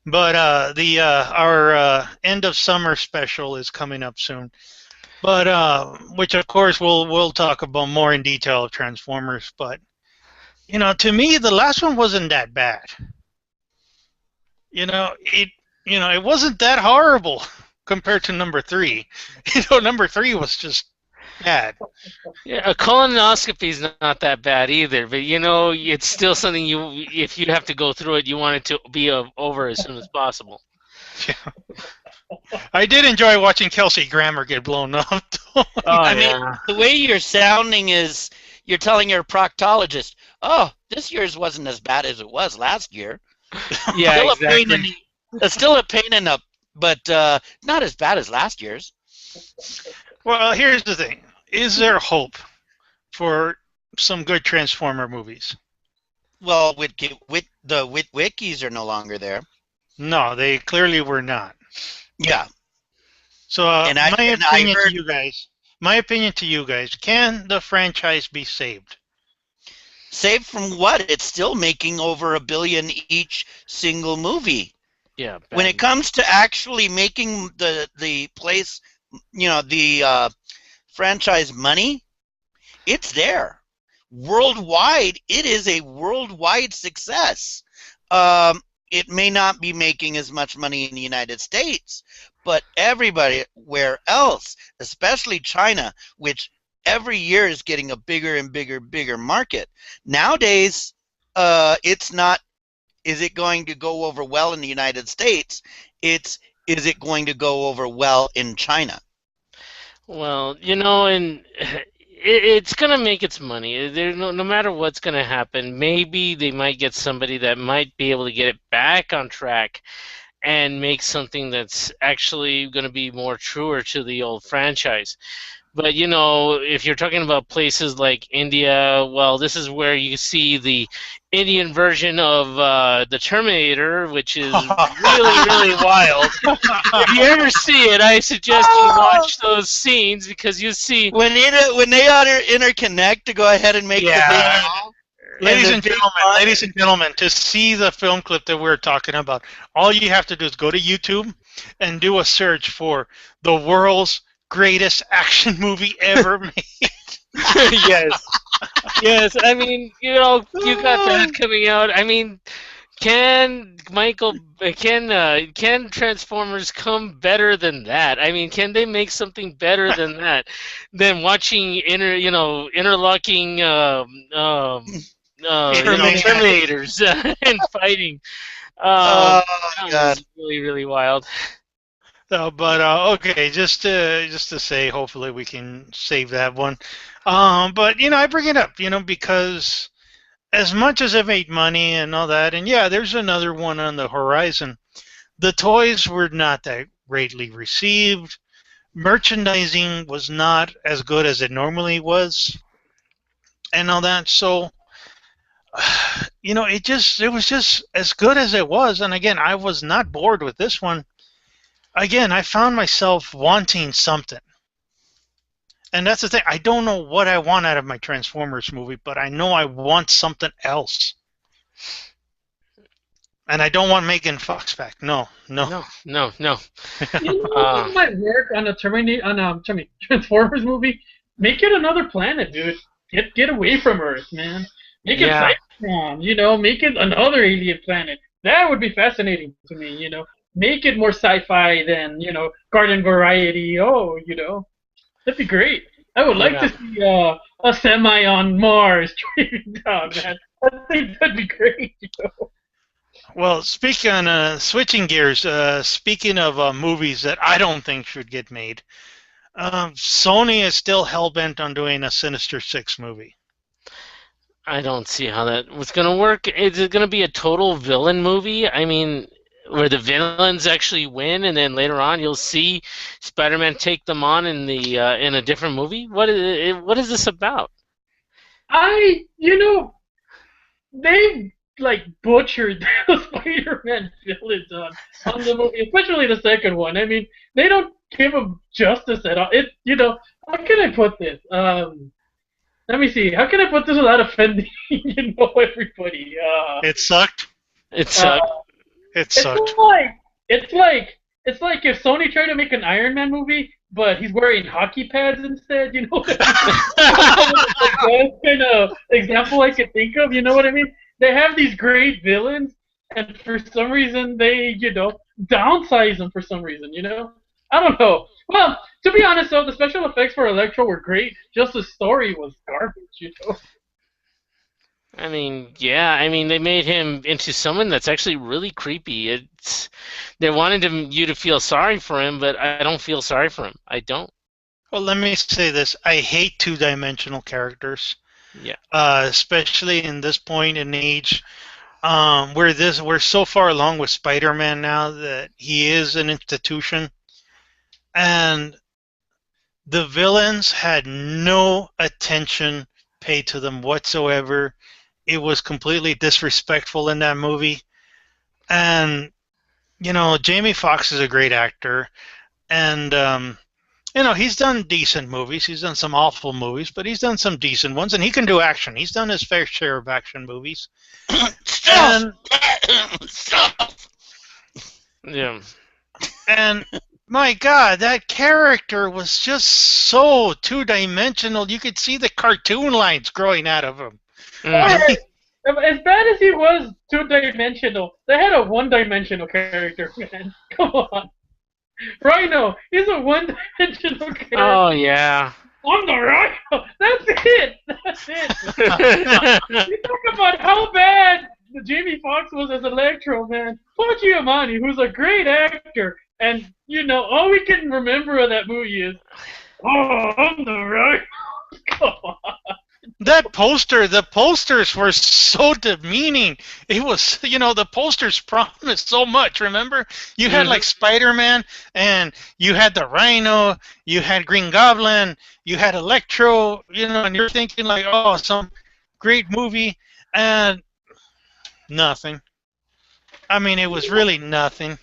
But our end of summer special is coming up soon. But which of course we'll talk about more in detail of Transformers. But you know, to me, the last one wasn't that bad. It wasn't that horrible compared to number 3. You know, number 3 was just bad. Yeah, a colonoscopy is not that bad either, but you know, it's still something if you have to go through it, you want it to be over as soon as possible. I did enjoy watching Kelsey Grammer get blown up. I mean, the way you're sounding is you're telling your proctologist, "Oh, this year's wasn't as bad as it was last year." Yeah, still exactly. still a pain in the, but not as bad as last year's. Well, here's the thing: is there hope for some good Transformer movies? Well, with the wikis are no longer there. No, they clearly were not. Yeah. So, And I heard, my opinion to you guys, can the franchise be saved? saved from what? It's still making over $1 billion each single movie. Yeah. When it comes to actually making the place, you know, the franchise money, it's there. Worldwide, it is a worldwide success. It may not be making as much money in the United States, but everywhere else, especially China, which every year is getting a bigger and bigger market. Nowadays, it's not, is it going to go over well in the United States? It's, is it going to go over well in China? Well, you know, and it's gonna make its money. No matter what's gonna happen, maybe they might get somebody that might be able to get it back on track and make something that's actually gonna be more truer to the old franchise. But you know, if you're talking about places like India, well, this is where you see the Indian version of the Terminator, which is really wild. If you ever see it, I suggest you watch those scenes because you see when they interconnect to go ahead and make the big. Ladies and gentlemen, to see the film clip that we're talking about, all you have to do is go to YouTube and do a search for the world's greatest action movie ever made. yes. I mean, you know, you got that coming out. I mean, can Transformers come better than that? I mean, can they make something better than that? Than watching interlocking Terminators and fighting. Oh That God! was really wild. But okay, just to say, hopefully we can save that one. But you know, I bring it up, you know, because as much as it made money and all that, and yeah, there's another one on the horizon. The toys were not that greatly received. Merchandising was not as good as it normally was, and all that. So, you know, it was just as good as it was. And again, I was not bored with this one. Again, I found myself wanting something. And that's the thing. I don't know what I want out of my Transformers movie, but I know I want something else. And I don't want Megan Fox back. No, no. No. You know Uh, what might work on a Transformers movie? Make it another planet, dude. Get away from Earth, man. Make it yeah, Cybertron, you know. Make it another alien planet. That would be fascinating to me, you know. Make it more sci-fi than Garden Variety. Oh, that'd be great. I would like yeah. to see a semi on Mars driving down, man. I think that'd be great. Well, switching gears, speaking of movies that I don't think should get made, Sony is still hell-bent on doing a Sinister Six movie. I don't see how that was gonna work. Is it gonna be a total villain movie? I mean, where the villains actually win, and then later on you'll see Spider-Man take them on in a different movie? What is this about? They like butchered the Spider-Man villains on the movie, especially the second one. I mean, they don't give them justice at all. How can I put this? Let me see. How can I put this without offending everybody? It sucked. It Uh, sucked. It it's sucked. like it's like it's like if Sony tried to make an Iron Man movie, but he's wearing hockey pads instead. You know what I mean? That's kind of example I could think of. You know what I mean? They have these great villains, and for some reason they downsize them for some reason. I don't know. Well, to be honest though, the special effects for Electro were great. Just the story was garbage. I mean, yeah. I mean, they made him into someone that's actually really creepy. They wanted you to feel sorry for him, but I don't feel sorry for him. I don't. Well, let me say this. I hate two-dimensional characters, Yeah. especially in this point in age. We're so far along with Spider-Man now that he is an institution, and the villains had no attention paid to them whatsoever. It was completely disrespectful in that movie. And, Jamie Foxx is a great actor. And, he's done decent movies. He's done some awful movies, but he's done some decent ones. And he can do action. He's done his fair share of action movies. Stuff. And, Stuff. Yeah. and my God, that character was just so two-dimensional. You could see the cartoon lines growing out of him. Mhm. As bad as he was two-dimensional, they had a one-dimensional character, man. Come on. Rhino, he's a one-dimensional character. Oh yeah. I'm the Rhino. That's it. That's it. You talk about how bad the Jamie Foxx was as Electro, man. Paul Giamatti, who's a great actor, and all we can remember of that movie is, oh, I'm the Rhino. Come on. That poster, the posters were so demeaning. It was, the posters promised so much, remember? You had like Spider-Man, and you had the Rhino, you had Green Goblin, you had Electro, and you're thinking like, oh, some great movie, and nothing. I mean, it was really nothing.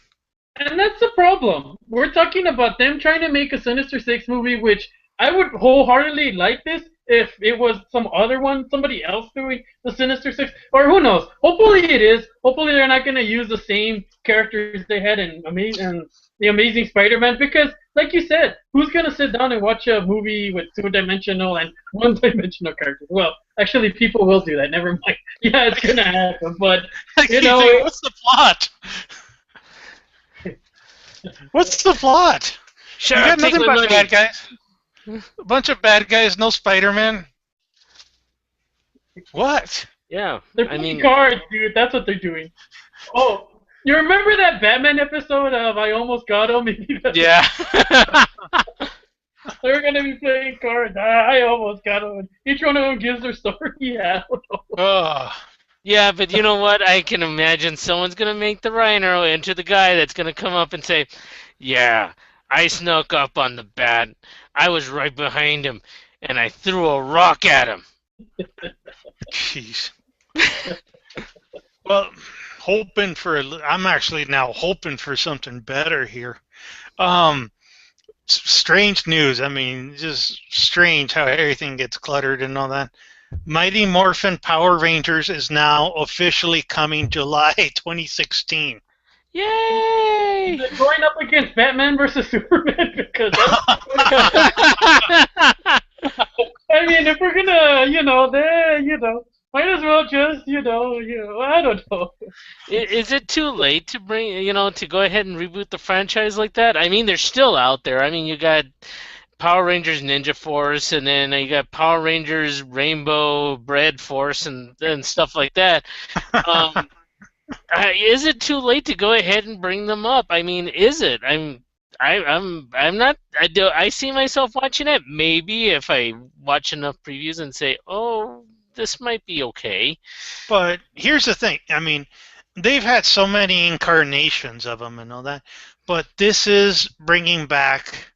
And that's the problem. We're talking about them trying to make a Sinister Six movie, which I would wholeheartedly like this if it was some other one, somebody else doing the Sinister Six, or who knows. Hopefully it is. Hopefully they're not going to use the same characters they had in the Amazing Spider-Man, because, like you said, who's going to sit down and watch a movie with two-dimensional and one-dimensional characters? Well, actually, people will do that. Never mind. Yeah, it's going to happen, but, What's the plot? What's the plot? Shut You up, got take nothing my but money. bad guys. A bunch of bad guys, no Spider-Man. What? Yeah. They're I playing mean, cards, dude. That's what they're doing. Oh, you remember that Batman episode of I Almost Got Him? yeah. They're gonna be playing cards. I almost got him. Each one of them gives their story. Yeah. Oh, Yeah, but you know what? I can imagine someone's gonna make the Rhino into the guy that's gonna come up and say, "Yeah, I snuck up on the bat. I was right behind him, and I threw a rock at him." jeez. Well, I'm actually now hoping for something better here. strange news. I mean, just strange how everything gets cluttered and all that. Mighty Morphin Power Rangers is now officially coming July 2016. Yay! Is it going up against Batman versus Superman? Because I mean, if we're gonna, might as well just, I don't know. Is it too late to bring, to go ahead and reboot the franchise like that? I mean, they're still out there. I mean, you got Power Rangers Ninja Force, and then you got Power Rangers Rainbow Bread Force, and stuff like that. Is it too late to go ahead and bring them up? I mean, is it? I'm not. I see myself watching it. Maybe if I watch enough previews and say, oh, this might be okay. But here's the thing. I mean, they've had so many incarnations of them and all that. But this is bringing back,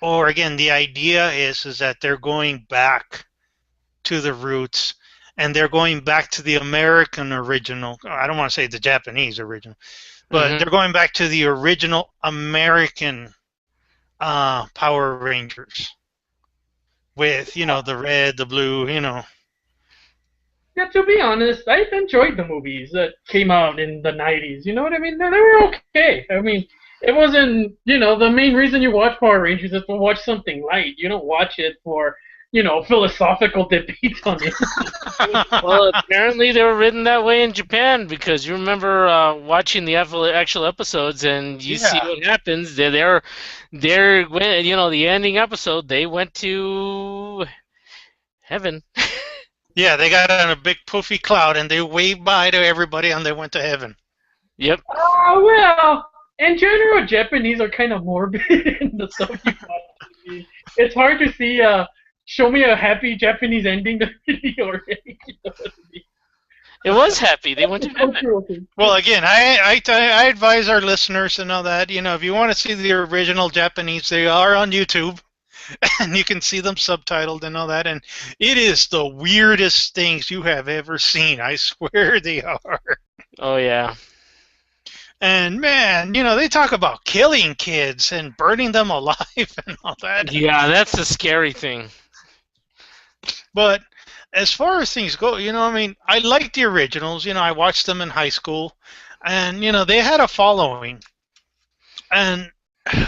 or again, the idea is that they're going back to the roots, and they're going back to the American original. I don't want to say the Japanese original, but they're going back to the original American Power Rangers with, the red, the blue, Yeah, to be honest, I enjoyed the movies that came out in the 90s. You know what I mean? They were okay. I mean, it wasn't, the main reason you watch Power Rangers is to watch something light. You don't watch it for, philosophical debates on it. Well, apparently they were written that way in Japan, because you remember watching the actual episodes, and you see what happens. They're the ending episode, they went to heaven. Yeah, they got on a big poofy cloud, and they waved bye to everybody, and they went to heaven. Yep. Well, in general, Japanese are kind of morbid in the stuff you watch. It's hard to see show me a happy Japanese ending to video already. You know what I mean? It was happy. They went to heaven. Well, again, I advise our listeners and all that, if you want to see the original Japanese, they are on YouTube, and you can see them subtitled and all that, and it is the weirdest things you have ever seen. I swear they are. Oh, yeah. And, man, they talk about killing kids and burning them alive and all that. Yeah, that's the scary thing. But as far as things go, I like the originals. I watched them in high school, and, they had a following. And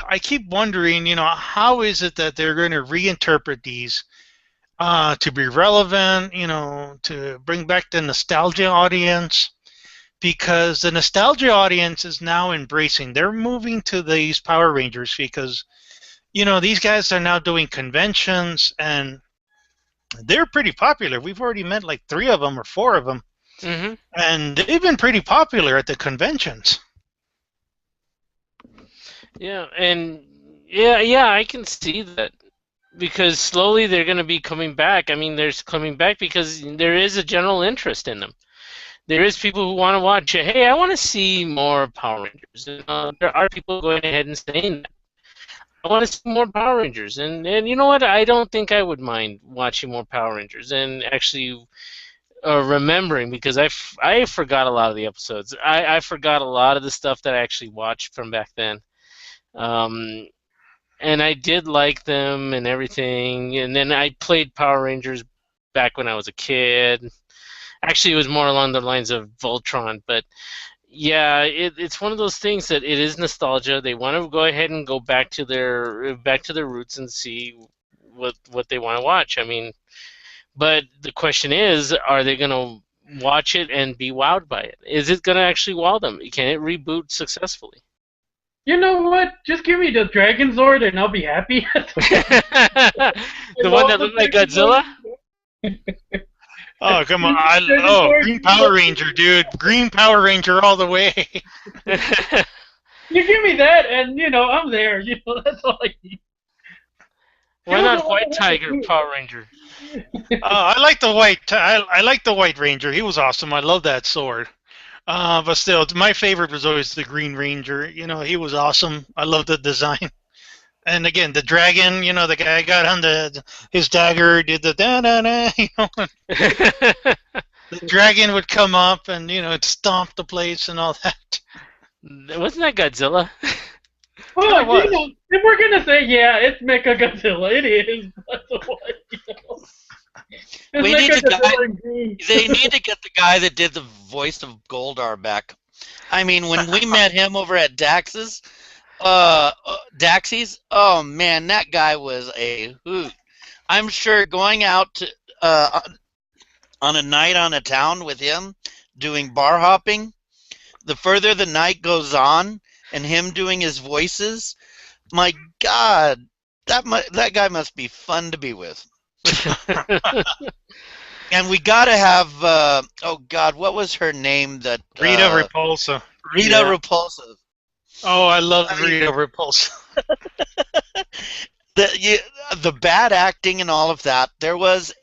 I keep wondering, how is it that they're going to reinterpret these to be relevant, to bring back the nostalgia audience? Because the nostalgia audience is now embracing. They're moving to these Power Rangers because, these guys are now doing conventions, and they're pretty popular. We've already met like 3 of them or 4 of them. Mm-hmm. And they've been pretty popular at the conventions. Yeah, and yeah, I can see that, because slowly they're going to be coming back. I mean, they're coming back because there is a general interest in them. There is people who want to watch it. Hey, I want to see more Power Rangers. There are people going ahead and saying that. I want to see more Power Rangers. And you know what? I don't think I would mind watching more Power Rangers and actually remembering, because I forgot a lot of the episodes. I forgot a lot of the stuff that I actually watched from back then. And I did like them and everything. And then I played Power Rangers back when I was a kid. Actually, it was more along the lines of Voltron, but yeah, it's one of those things that it is nostalgia. They want to go ahead and go back to their roots and see what they want to watch. I mean, but the question is, are they going to watch it and be wowed by it? Is it going to actually wow them? Can it reboot successfully? You know what? Just give me the Dragon Zord and I'll be happy. The one that looked like Godzilla? Oh, come on. Green Power Ranger, dude. Green Power Ranger all the way. You give me that, and, I'm there. That's all I need. Why not White Tiger Power Ranger? I like the white. I like the White Ranger. He was awesome. I love that sword. But still, my favorite was always the Green Ranger. He was awesome. I love the design. And again, the dragon, the guy got on his dagger, did the da-da-da, The dragon would come up and, it stomped the place and all that. Wasn't that Godzilla? Well, Kind of was. if we're gonna say it's Mechagodzilla, it is. That's what, It's We need to Mechagodzilla in green. They need to get the guy that did the voice of Goldar back. I mean, when we met him over at Daxie's, oh man, that guy was a hoot. I'm sure going out to, on a night on a town with him, doing bar hopping, the further the night goes on, and him doing his voices, my God, that guy must be fun to be with. And we gotta have, oh God, what was her name? That Rita Repulsa. Rita Yeah. Repulsa. Oh, I love I mean- Rita Repulsa. The bad acting and all of that. There was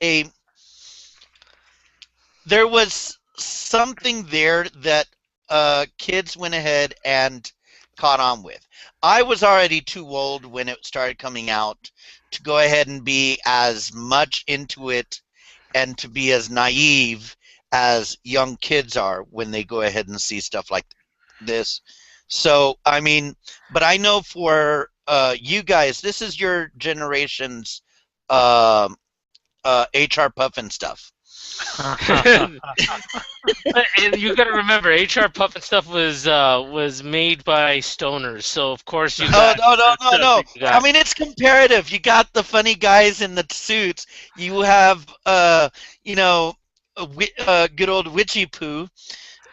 something there that kids went ahead and caught on with. I was already too old when it started coming out to go ahead and be as much into it and to be as naive as young kids are when they go ahead and see stuff like this. So, I mean, but I know for you guys, this is your generation's HR Puffin stuff. And you got to remember, HR Puffin stuff was made by stoners, so of course you got. No. you got- I mean, it's comparative. You got the funny guys in the suits. You have, good old Witchy Poo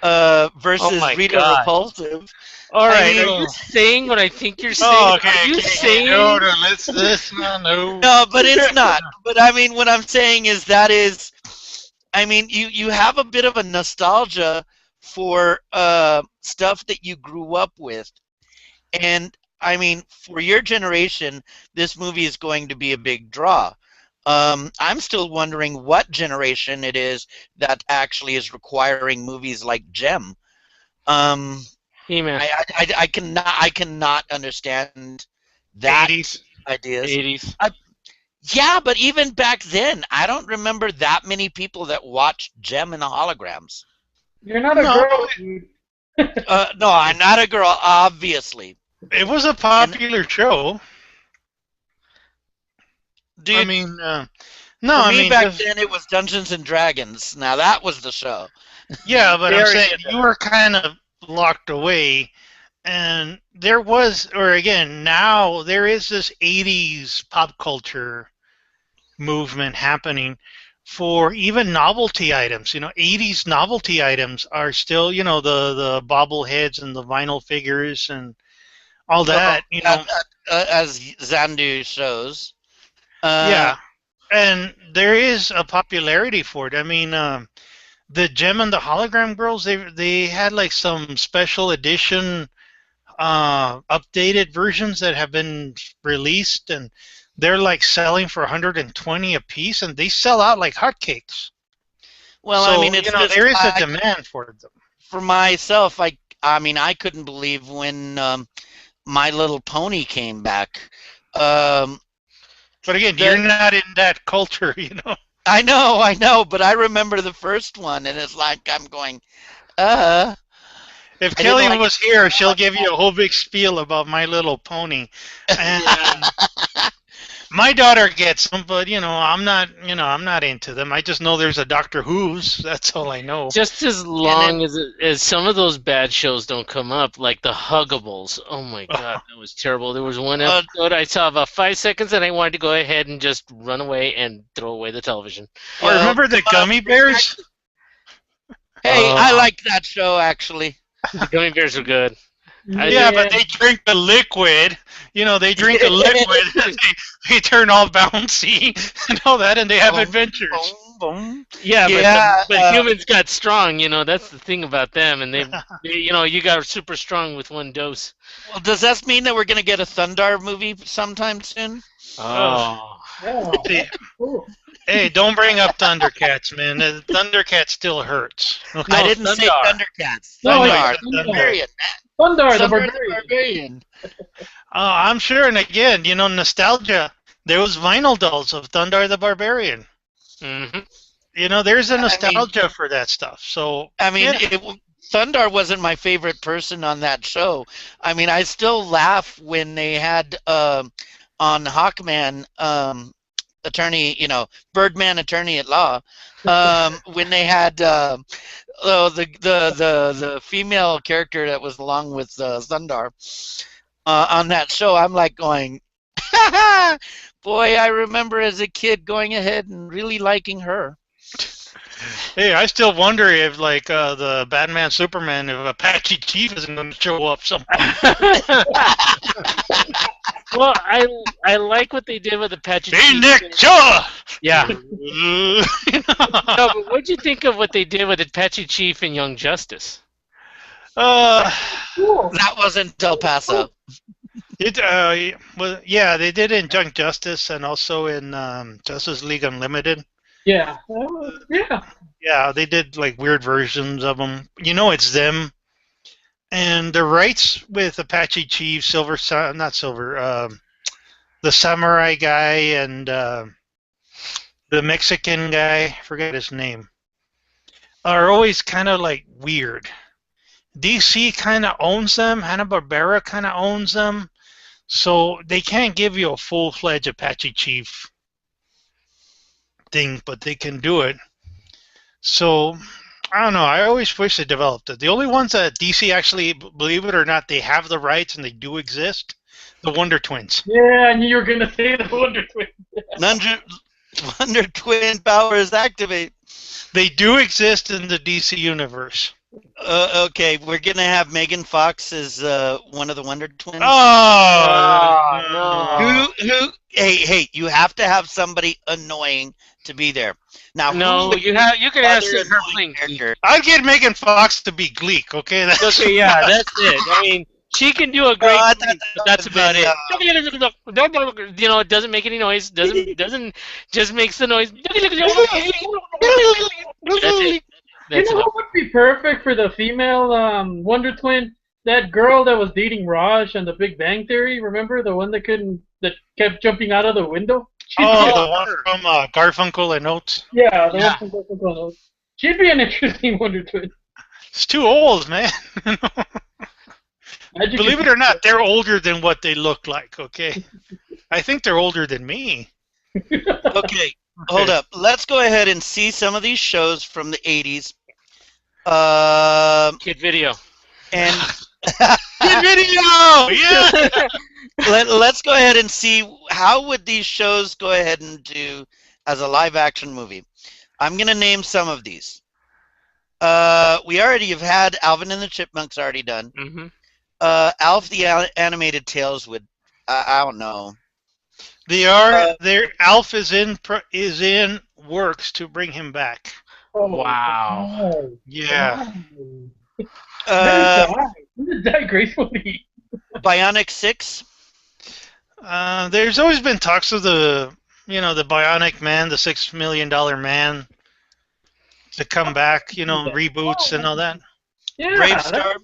versus my Rita God. Repulsive. All right, mean- are you saying what I think you're saying? Oh, okay. Are you okay, saying? No, let's no. No, but it's not. But I mean, what I'm saying is I mean, you have a bit of a nostalgia for stuff that you grew up with. And I mean, for your generation, this movie is going to be a big draw. I'm still wondering what generation it is that actually is requiring movies like Gem. He-Man. I cannot understand that 80s. ideas. 80s. Yeah, but even back then, I don't remember that many people that watched Gem and the Holograms. You're not a No, girl, dude. No, I'm not a girl, obviously. It was a popular show. Dude, I mean, no, for I me mean, back just- then it was Dungeons and Dragons. Now that was the show. yeah, but I'm Very saying good. you were kind of locked away, and there was, or again, now there is this 80s pop culture movement happening for even novelty items. 80s novelty items are still, the bobbleheads and the vinyl figures and all that, As Zandu shows. Yeah, and there is a popularity for it. I mean, the Gem and the Hologram Girls, they had like some special edition updated versions that have been released, and they're like selling for 120 a piece, and they sell out like hotcakes. Well, So, I mean, it's just, there is a demand for them. for myself. I mean, I couldn't believe when My Little Pony came back. But again, you're not in that culture, I know, but I remember the first one, and it's like I'm going, If didn't Kelly like was here, she'll give you a whole big spiel about My Little Pony. And my daughter gets them, but I'm not into them. I just know there's a Doctor Who's. That's all I know. Just as long as some of those bad shows don't come up, like the Huggables. Oh my God, that was terrible. There was one episode I saw about 5 seconds, and I wanted to go ahead and just run away and throw away the television. Or remember the gummy bears? hey, I liked that show actually. The gummy bears are good. Yeah, but they drink the liquid. They drink the liquid. And they turn all bouncy and all that, and they have adventures. Boom, boom. Yeah, Yeah, but humans got strong. That's the thing about them, and you got super strong with one dose. Well, does that mean that we're gonna get a Thundar movie sometime soon? Oh. Yeah. Cool. Hey, don't bring up Thundercats, man. The Thundercats still hurts. Okay? I didn't say Thundar. Thundercats. No, Thundar, it's the Thundar. Barbarian. Thundar, the Thundar Barbarian. Barbarian. I'm sure, and again, nostalgia. There was vinyl dolls of Thundar the Barbarian. Hmm. There's a nostalgia for that stuff. So I mean, yeah. Thundar wasn't my favorite person on that show. I mean, I still laugh when they had on Hawkman, attorney, Birdman attorney at law, when they had the female character that was along with Thundar on that show. I'm like going, boy, I remember as a kid going ahead and really liking her. Hey, I still wonder if, like, the Batman Superman, if Apache Chief isn't going to show up somewhere. Well, I like what they did with Apache Hey, Chief. Nick, Shaw! Yeah. No, but what'd you think of what they did with Apache Chief and Young Justice? Cool. That wasn't El Paso. Well, yeah, they did in Young Justice and also in Justice League Unlimited. Yeah. Yeah. Yeah, they did like weird versions of them. It's them. And the rights with Apache Chief, not Silver, the samurai guy and the Mexican guy, I forget his name, are always kind of like weird. DC kind of owns them. Hanna-Barbera kind of owns them. So they can't give you a full-fledged Apache Chief thing, but they can do it. So, I don't know. I always wish they developed it. The only ones that DC actually, believe it or not, they have the rights and they do exist, the Wonder Twins. Yeah, I knew you were going to say the Wonder Twins. Wonder Twin powers activate. They do exist in the DC universe. Okay, we're going to have Megan Fox as one of the Wonder Twins. Oh, no. Hey, you have to have somebody annoying to be there. Now, No, you can ask her playing Gleek. I'd get Megan Fox to be Gleek, okay? Okay, yeah, that's it. I mean, she can do a great Gleek, but that's about it. It doesn't make any noise. Doesn't just makes the noise. That's it. That's You know what would be perfect for the female Wonder Twin? That girl that was dating Raj on The Big Bang Theory. Remember the one that kept jumping out of the window? The one from Garfunkel and Oates. Yeah, the one from Garfunkel and Oates. She'd be an interesting Wonder Twin. It's too old, man. Believe it or not, they're older than what they look like, okay? I think they're older than me. Okay, hold up. Let's go ahead and see some of these shows from the 80s. Kid Video. And Kid Video! Yeah! Let's go ahead and see how would these shows go ahead and do as a live-action movie. I'm going to name some of these. We already have had Alvin and the Chipmunks already done. Mm-hmm. Alf the Animated Tales would, I don't know. They are. Alf is in works to bring him back. Oh, Wow. Yeah. When did die gracefully? Bionic 6. There's always been talks of the Bionic Man, the $6 million man, to come back. Reboots and all that. Yeah, Brave Star.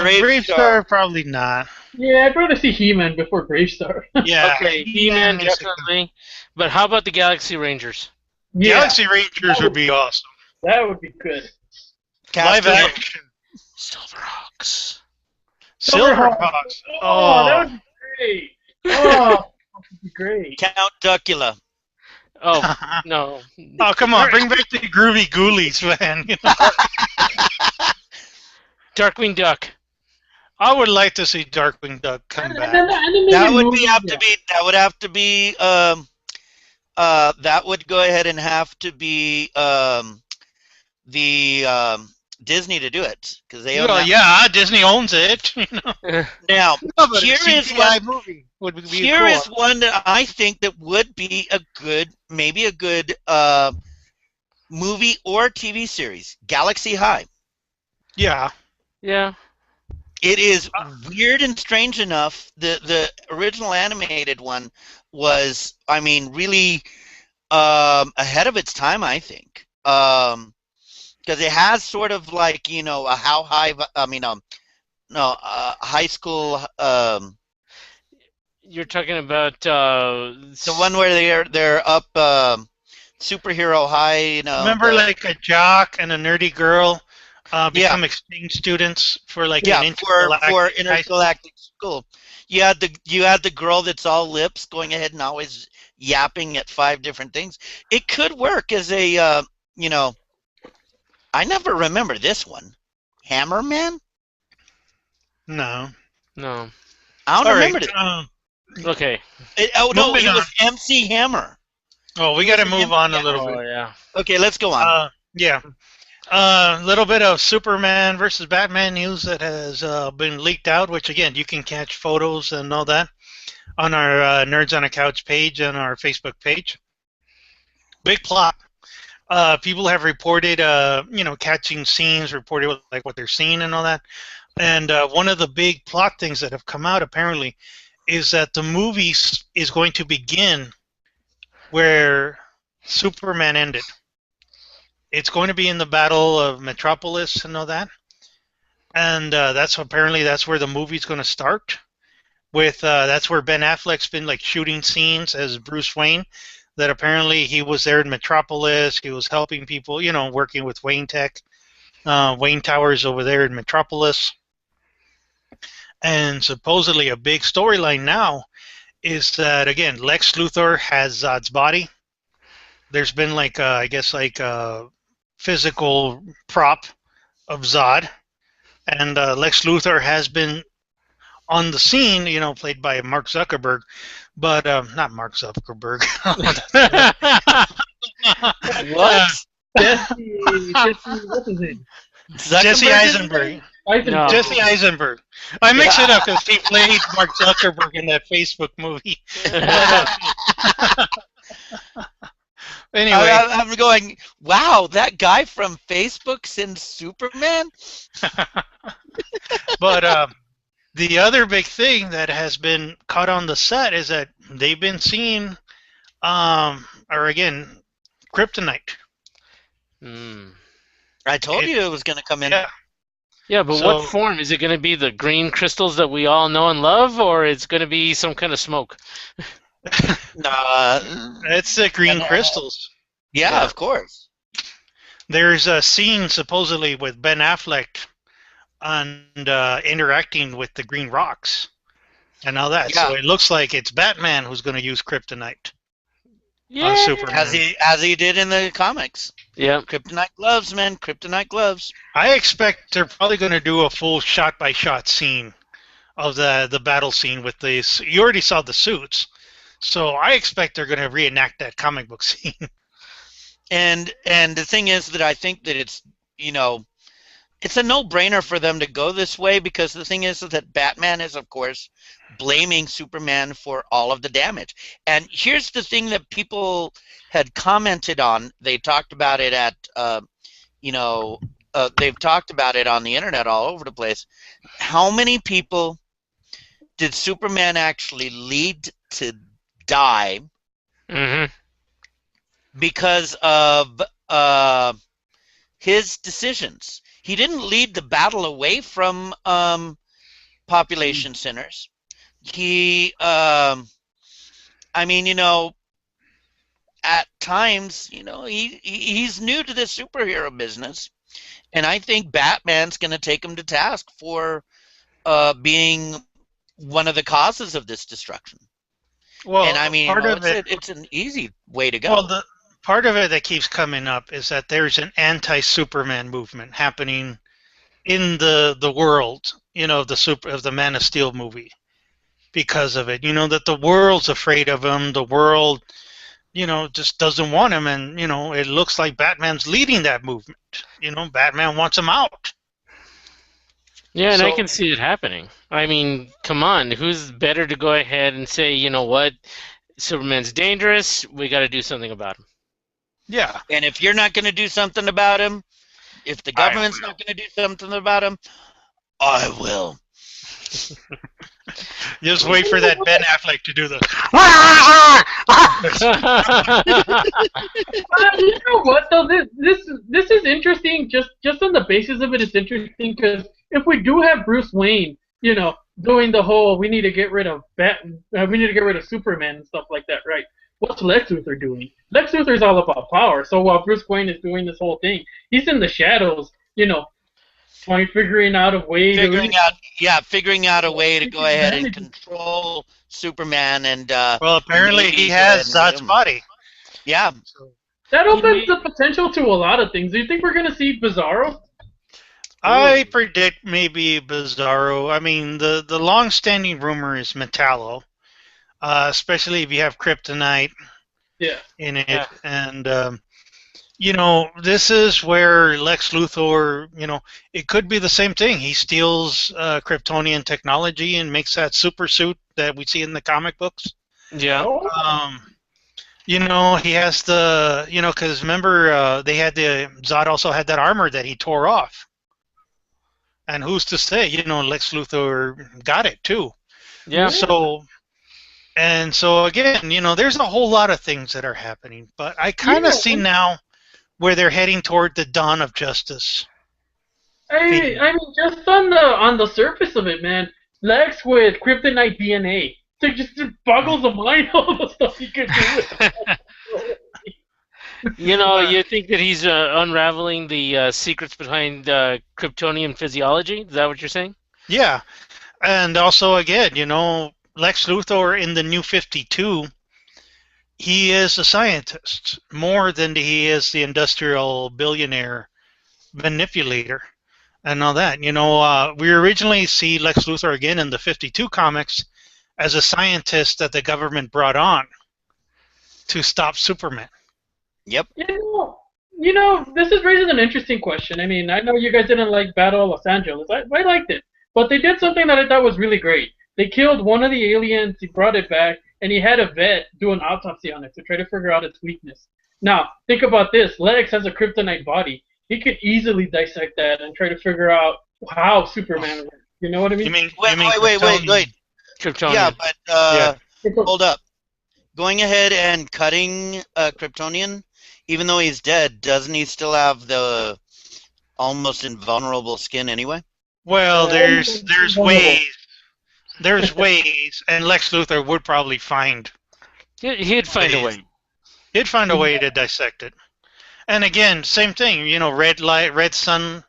Brave Star, probably not. Yeah, I'd rather see He-Man before Brave Star. Yeah. Okay, He-Man definitely. But how about the Galaxy Rangers? Yeah, Galaxy Rangers would be awesome. that would be good. Live action. Silverhawks. Silverhawks. Oh, that would be great. Oh, that would be great. Count Duckula. Oh, no. Oh, come on. Bring back the Groovy Ghoulies, man. Darkwing Duck. I would like to see Darkwing Duck come back. That would go ahead and have to be the Disney to do it because they own that. Yeah, Disney owns it. Now, But here a is CGI one. movie would be Here cool. is one that I think that would be maybe a good movie or TV series. Galaxy High. Yeah. Yeah. It is weird and strange enough. The original animated one was, I mean, really ahead of its time, I think. Because it has sort of like, a high school. You're talking about The one where they're up superhero high, you know. Remember, like a jock and a nerdy girl Yeah, become exchange students for like yeah, an for intergalactic high school. intergalactic school. You had the girl that's all lips going ahead and always yapping at 5 different things. It could work as a you know. I never remember this one. Hammerman? No. No. I don't All remember right. it. Okay. Oh no, Moving it on. was MC Hammer. Oh, we It got was to an move MC on a little Hammer. Oh bit. yeah. Okay, let's go on. Yeah. A little bit of Superman versus Batman news that has been leaked out, which again, you can catch photos and all that on our Nerds on a Couch page and our Facebook page. Big plot. People have reported, catching scenes, reported like what they're seeing and all that. And one of the big plot things that have come out apparently is that the movie is going to begin where Superman ended. It's going to be in the Battle of Metropolis and all that, and that's where the movie's going to start. With that's where Ben Affleck's been like shooting scenes as Bruce Wayne. That apparently he was there in Metropolis. He was helping people, working with Wayne Tech, Wayne Towers over there in Metropolis. And supposedly a big storyline now is that again Lex Luthor has Zod's body. There's been like I guess like a physical prop of Zod, and Lex Luthor has been on the scene, played by Mark Zuckerberg, but not Mark Zuckerberg. What? Jesse, what's his name? Jesse Eisenberg. No. Jesse Eisenberg. I mix it up because he played Mark Zuckerberg in that Facebook movie. Anyway, I'm going, wow, that guy from Facebook's in Superman? but the other big thing that has been caught on the set is that they've been seeing, kryptonite. I told you it was going to come in. Yeah. Yeah, but what form? Is it going to be the green crystals that we all know and love, or it's going to be some kind of smoke? It's the green crystals. Yeah, of course. There's a scene supposedly with Ben Affleck and interacting with the green rocks and all that. Yeah. So it looks like it's Batman who's going to use kryptonite Yeah. on Superman. As he did in the comics. Yeah. Kryptonite gloves, man. Kryptonite gloves. I expect they're probably going to do a full shot-by-shot scene of the battle scene with this. You already saw the suits, so I expect they're going to reenact that comic book scene. And the thing is that I think that it's a no-brainer for them to go this way, because the thing is that Batman is, of course, blaming Superman for all of the damage. And here's the thing that people had commented on. They talked about it at, they've talked about it on the internet all over the place. How many people did Superman actually lead to die because of his decisions? He didn't lead the battle away from population centers. He, at times, he's new to this superhero business, and I think Batman's going to take him to task for being one of the causes of this destruction. Well, and it's an easy way to go. Well, the part of it that keeps coming up is that there's an anti-Superman movement happening in the world, of the Man of Steel movie, because of it. That the world's afraid of him. The world, just doesn't want him, and it looks like Batman's leading that movement. Batman wants him out. Yeah, and I can see it happening. I mean, come on, who's better to go ahead and say, you know what, Superman's dangerous, we got to do something about him. Yeah. And if you're not going to do something about him, if the government's not going to do something about him, I will. Just wait for that Ben Affleck to do the. You know what though? This is interesting. Just on the basis of it, it's interesting because if we do have Bruce Wayne, doing the whole we need to get rid of Superman and stuff like that, right? what's Lex Luthor doing? Lex Luthor's all about power. So while Bruce Wayne is doing this whole thing, he's in the shadows, figuring out a way to figuring out a way to take go ahead and advantage. control Superman and Well, apparently maybe he go ahead has and get Zod's him. body. Yeah, So That He opens may- the potential to a lot of things. Do you think we're gonna see Bizarro? I predict maybe Bizarro. I mean, the long-standing rumor is Metallo, especially if you have Kryptonite Yeah. in it, Yeah. and this is where Lex Luthor, it could be the same thing. He steals Kryptonian technology and makes that super suit that we see in the comic books. Yeah. Oh, He has because remember, Zod also had that armor that he tore off. And who's to say, Lex Luthor got it too. Yeah. So again, there's a whole lot of things that are happening, but I kind of see now where they're heading toward the dawn of justice. I mean, just on the surface of it, man. Lex with kryptonite DNA. So it boggles the mind all the stuff he could do with You think that he's unraveling the secrets behind Kryptonian physiology? Is that what you're saying? Yeah, and also again, Lex Luthor in the New 52, he is a scientist more than he is the industrial billionaire manipulator and all that. We originally see Lex Luthor again in the 52 comics as a scientist that the government brought on to stop Superman. yep. This is raising an interesting question. I mean, I know you guys didn't like Battle of Los Angeles. I liked it. But they did something that I thought was really great. They killed one of the aliens, he brought it back, and he had a vet do an autopsy on it to try to figure out its weakness. Now, think about this. Lex has a kryptonite body. He could easily dissect that and try to figure out how Superman works. You know what I mean? Wait. Kryptonian. Yeah, but Yeah. hold up. Going ahead and cutting Kryptonian, even though he's dead, doesn't he still have the almost invulnerable skin anyway? Well, there's vulnerable. ways, and Lex Luthor would probably find. He'd find a way. He'd find a way to dissect it. And again, same thing. Red light, red sun,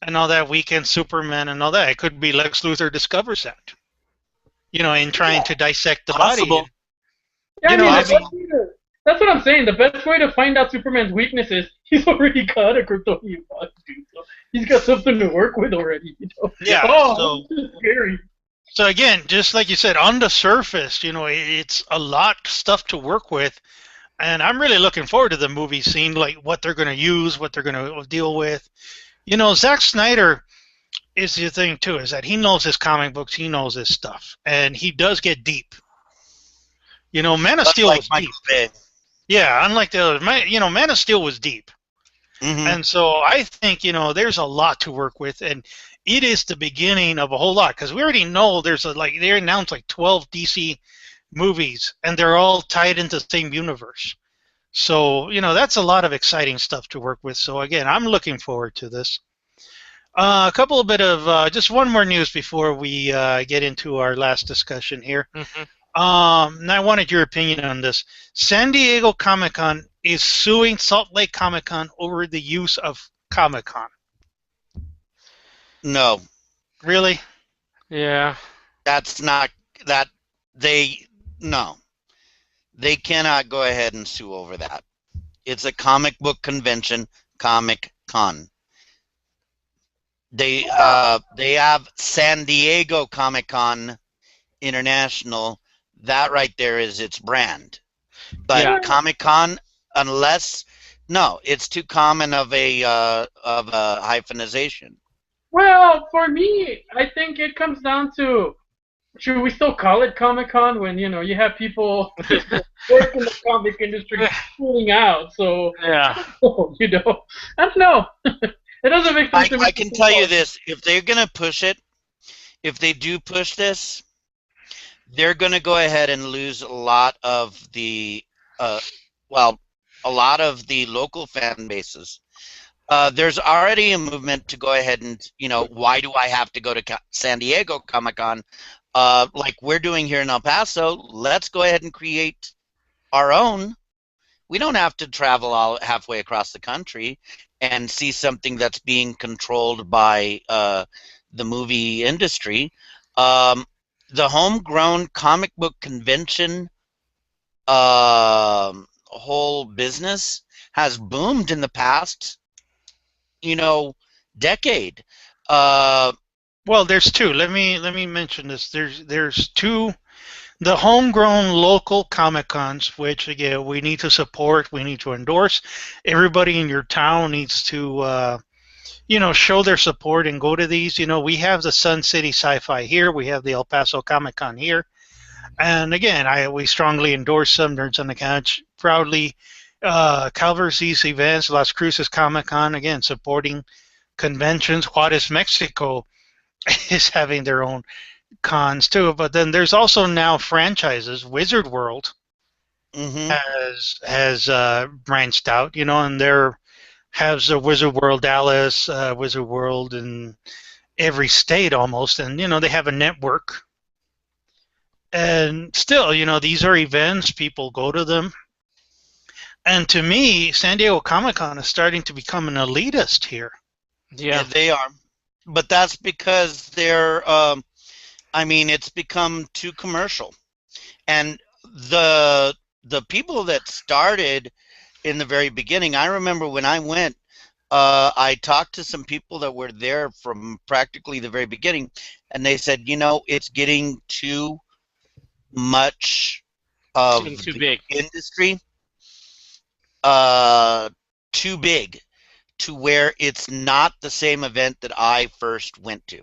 and all that. Weekend Superman and all that. It could be Lex Luthor discovers that. In trying to dissect the Possible. body. Yeah, I that's what I'm saying. The best way to find out Superman's weakness is he's already got a kryptonian body, dude. So he's got something to work with already. Yeah. Oh, this is scary. So again, just like you said, on the surface, it's a lot of stuff to work with, and I'm really looking forward to the movie, seeing like what they're going to use, what they're going to deal with. Zack Snyder is the thing too, is that he knows his comic books, he knows his stuff, and he does get deep. Man of Steel was deep. Bay. Yeah, unlike the others, Man of Steel was deep. Mhm. And so I think, there's a lot to work with, and it is the beginning of a whole lot, because we already know they announced like 12 DC movies, and they're all tied into the same universe. So, that's a lot of exciting stuff to work with. So again, I'm looking forward to this. A couple of bit of, just one more news before we get into our last discussion here. Mhm. And I wanted your opinion on this. San Diego Comic-Con is suing Salt Lake Comic-Con over the use of Comic-Con. No, Really? Yeah. that's not that no. They cannot go ahead and sue over that. It's a comic book convention, Comic Con. They have San Diego Comic Con International. That right there is its brand. But Yeah. Comic Con, it's too common of a hyphenization. Well, for me, I think it comes down to, should we still call it Comic Con when you have people work in the comic industry pulling out? So Yeah. I don't know. It doesn't make sense to me. I can tell you this: if they're gonna push it, if they do push this, they're gonna go ahead and lose a lot of the, a lot of the local fan bases. There's already a movement to go ahead and, why do I have to go to San Diego Comic Con? Like we're doing here in El Paso, let's go ahead and create our own. We don't have to travel all halfway across the country and see something that's being controlled by the movie industry. Um, the homegrown comic book convention whole business has boomed in the past, you know, decade. Uh, Well, there's two. Let me mention this. There's two. The homegrown local Comic Cons, which again we need to support, we need to endorse. Everybody in your town needs to, show their support and go to these. We have the Sun City Sci-Fi here, we have the El Paso Comic Con here, and again, we strongly endorse them. Nerds on the Couch proudly covers these events. Las Cruces Comic Con, again, supporting conventions. Juarez, Mexico is having their own cons too, but then there's also now franchises. Wizard World mhm. has branched out, and there has a Wizard World Dallas, Wizard World in every state almost, and they have a network. And still, these are events, people go to them. And to me, San Diego Comic Con is starting to become an elitist here. Yeah, Yeah. they are. But that's because it's become too commercial. And the people that started in the very beginning, I remember when I went, I talked to some people that were there from practically the very beginning, and they said, it's getting too much of Too the big. industry, too big, to where it's not the same event that I first went to.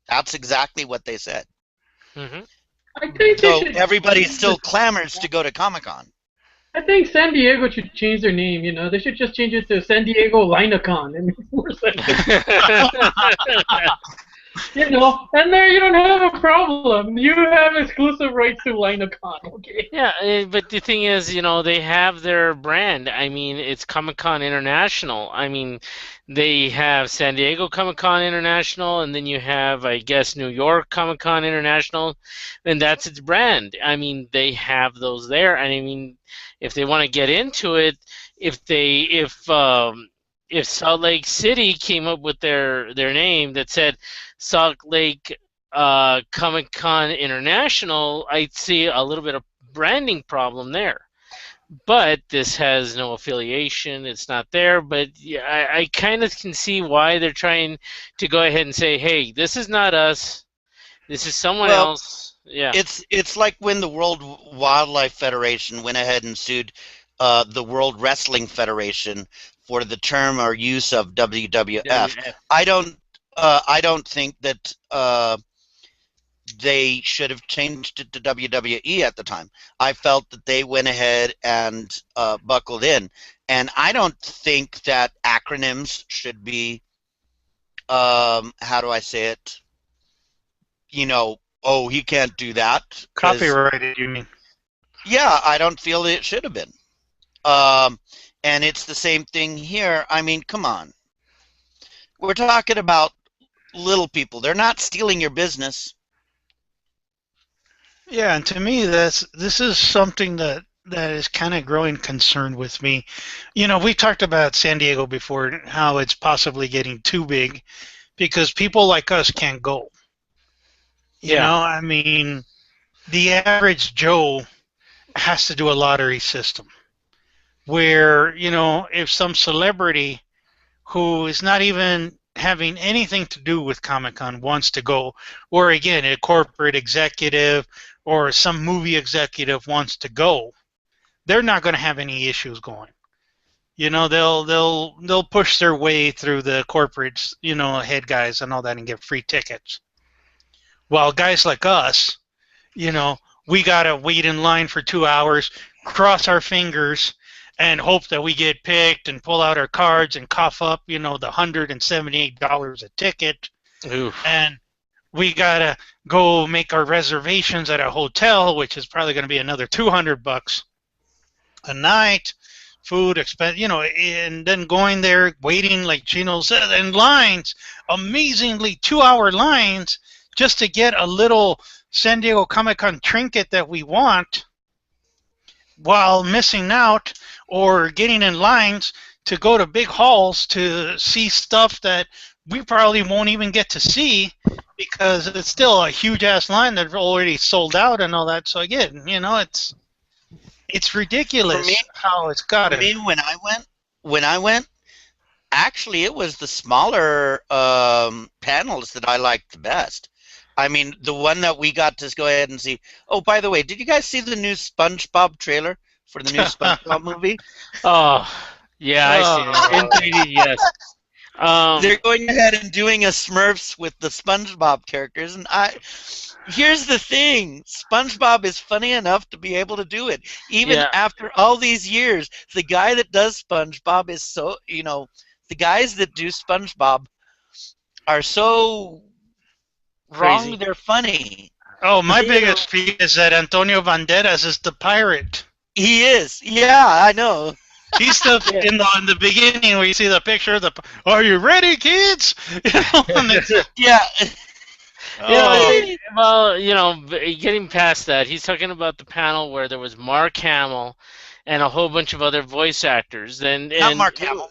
That's exactly what they said. Hmm. I think they So should. everybody still clamors to go to Comic-Con. I think San Diego should change their name. They should just change it to San Diego Linacon. It makes more sense. And there you don't have a problem. You have exclusive rights to Linacon. Okay. Yeah, but the thing is, they have their brand. I mean, it's Comic Con International. I mean, they have San Diego Comic Con International, and then you have, I guess, New York Comic Con International, and that's its brand. I mean, they have those there, and I mean, if they want to get into it, if Salt Lake City came up with their name that said Salt Lake Comic Con International, I'd see a little bit of branding problem there. But this has no affiliation; it's not there. But yeah, I kind of can see why they're trying to go ahead and say, "Hey, this is not us. This is someone Well, else." Yeah, it's like when the World Wildlife Federation went ahead and sued the World Wrestling Federation for the term or use of WWF. WF. I don't think that they should have changed it to WWE at the time. I felt that they went ahead and buckled in, and I don't think that acronyms should be how do I say it? Oh, he can't do that. Copyrighted, you mean? Yeah, I don't feel it should have been. And it's the same thing here. I mean, come on. We're talking about little people. They're not stealing your business. Yeah, and to me, this is something that is kind of growing concern with me. We talked about San Diego before, and how it's possibly getting too big because people like us can't go. Yeah. I mean, the average Joe has to do a lottery system where, if some celebrity who is not even having anything to do with Comic-Con wants to go, or again, a corporate executive or some movie executive wants to go, they're not going to have any issues going. They'll push their way through the corporate, head guys and all that and get free tickets. While guys like us, you know, we gotta wait in line for 2 hours, cross our fingers, and hope that we get picked and pull out our cards and cough up, the $178 a ticket. Oof. And we gotta go make our reservations at a hotel, which is probably going to be another $200 a night. Food expense, and then going there, waiting like Chino said, in lines, amazingly 2-hour lines, just to get a little San Diego Comic Con trinket that we want. while missing out or getting in lines to go to big halls to see stuff that we probably won't even get to see because it's still a huge ass line that's already sold out and all that. So again, it's For me, ridiculous how it's for gotten. me, when I went, actually, it was the smaller panels that I liked the best. I mean, the one that we got to go ahead and see. Oh, by the way, did you guys see the new SpongeBob trailer for the new SpongeBob movie? Oh, yeah, I see it in 3D. Yes. They're going ahead and doing a Smurfs with the SpongeBob characters, and here's the thing: SpongeBob is funny enough to be able to do it, even Yeah. after all these years. The guy that does SpongeBob is so, the guys that do SpongeBob are so Crazy. wrong. They're funny. Oh, my They biggest fear is that Antonio Banderas is the pirate. He is. Yeah, I know. He's the Yeah. in the beginning where you see the picture of the. Are you ready, kids? And it's, Yeah. oh, Well, getting past that, he's talking about the panel where there was Mark Hamill and a whole bunch of other voice actors. Not Mark Hamill.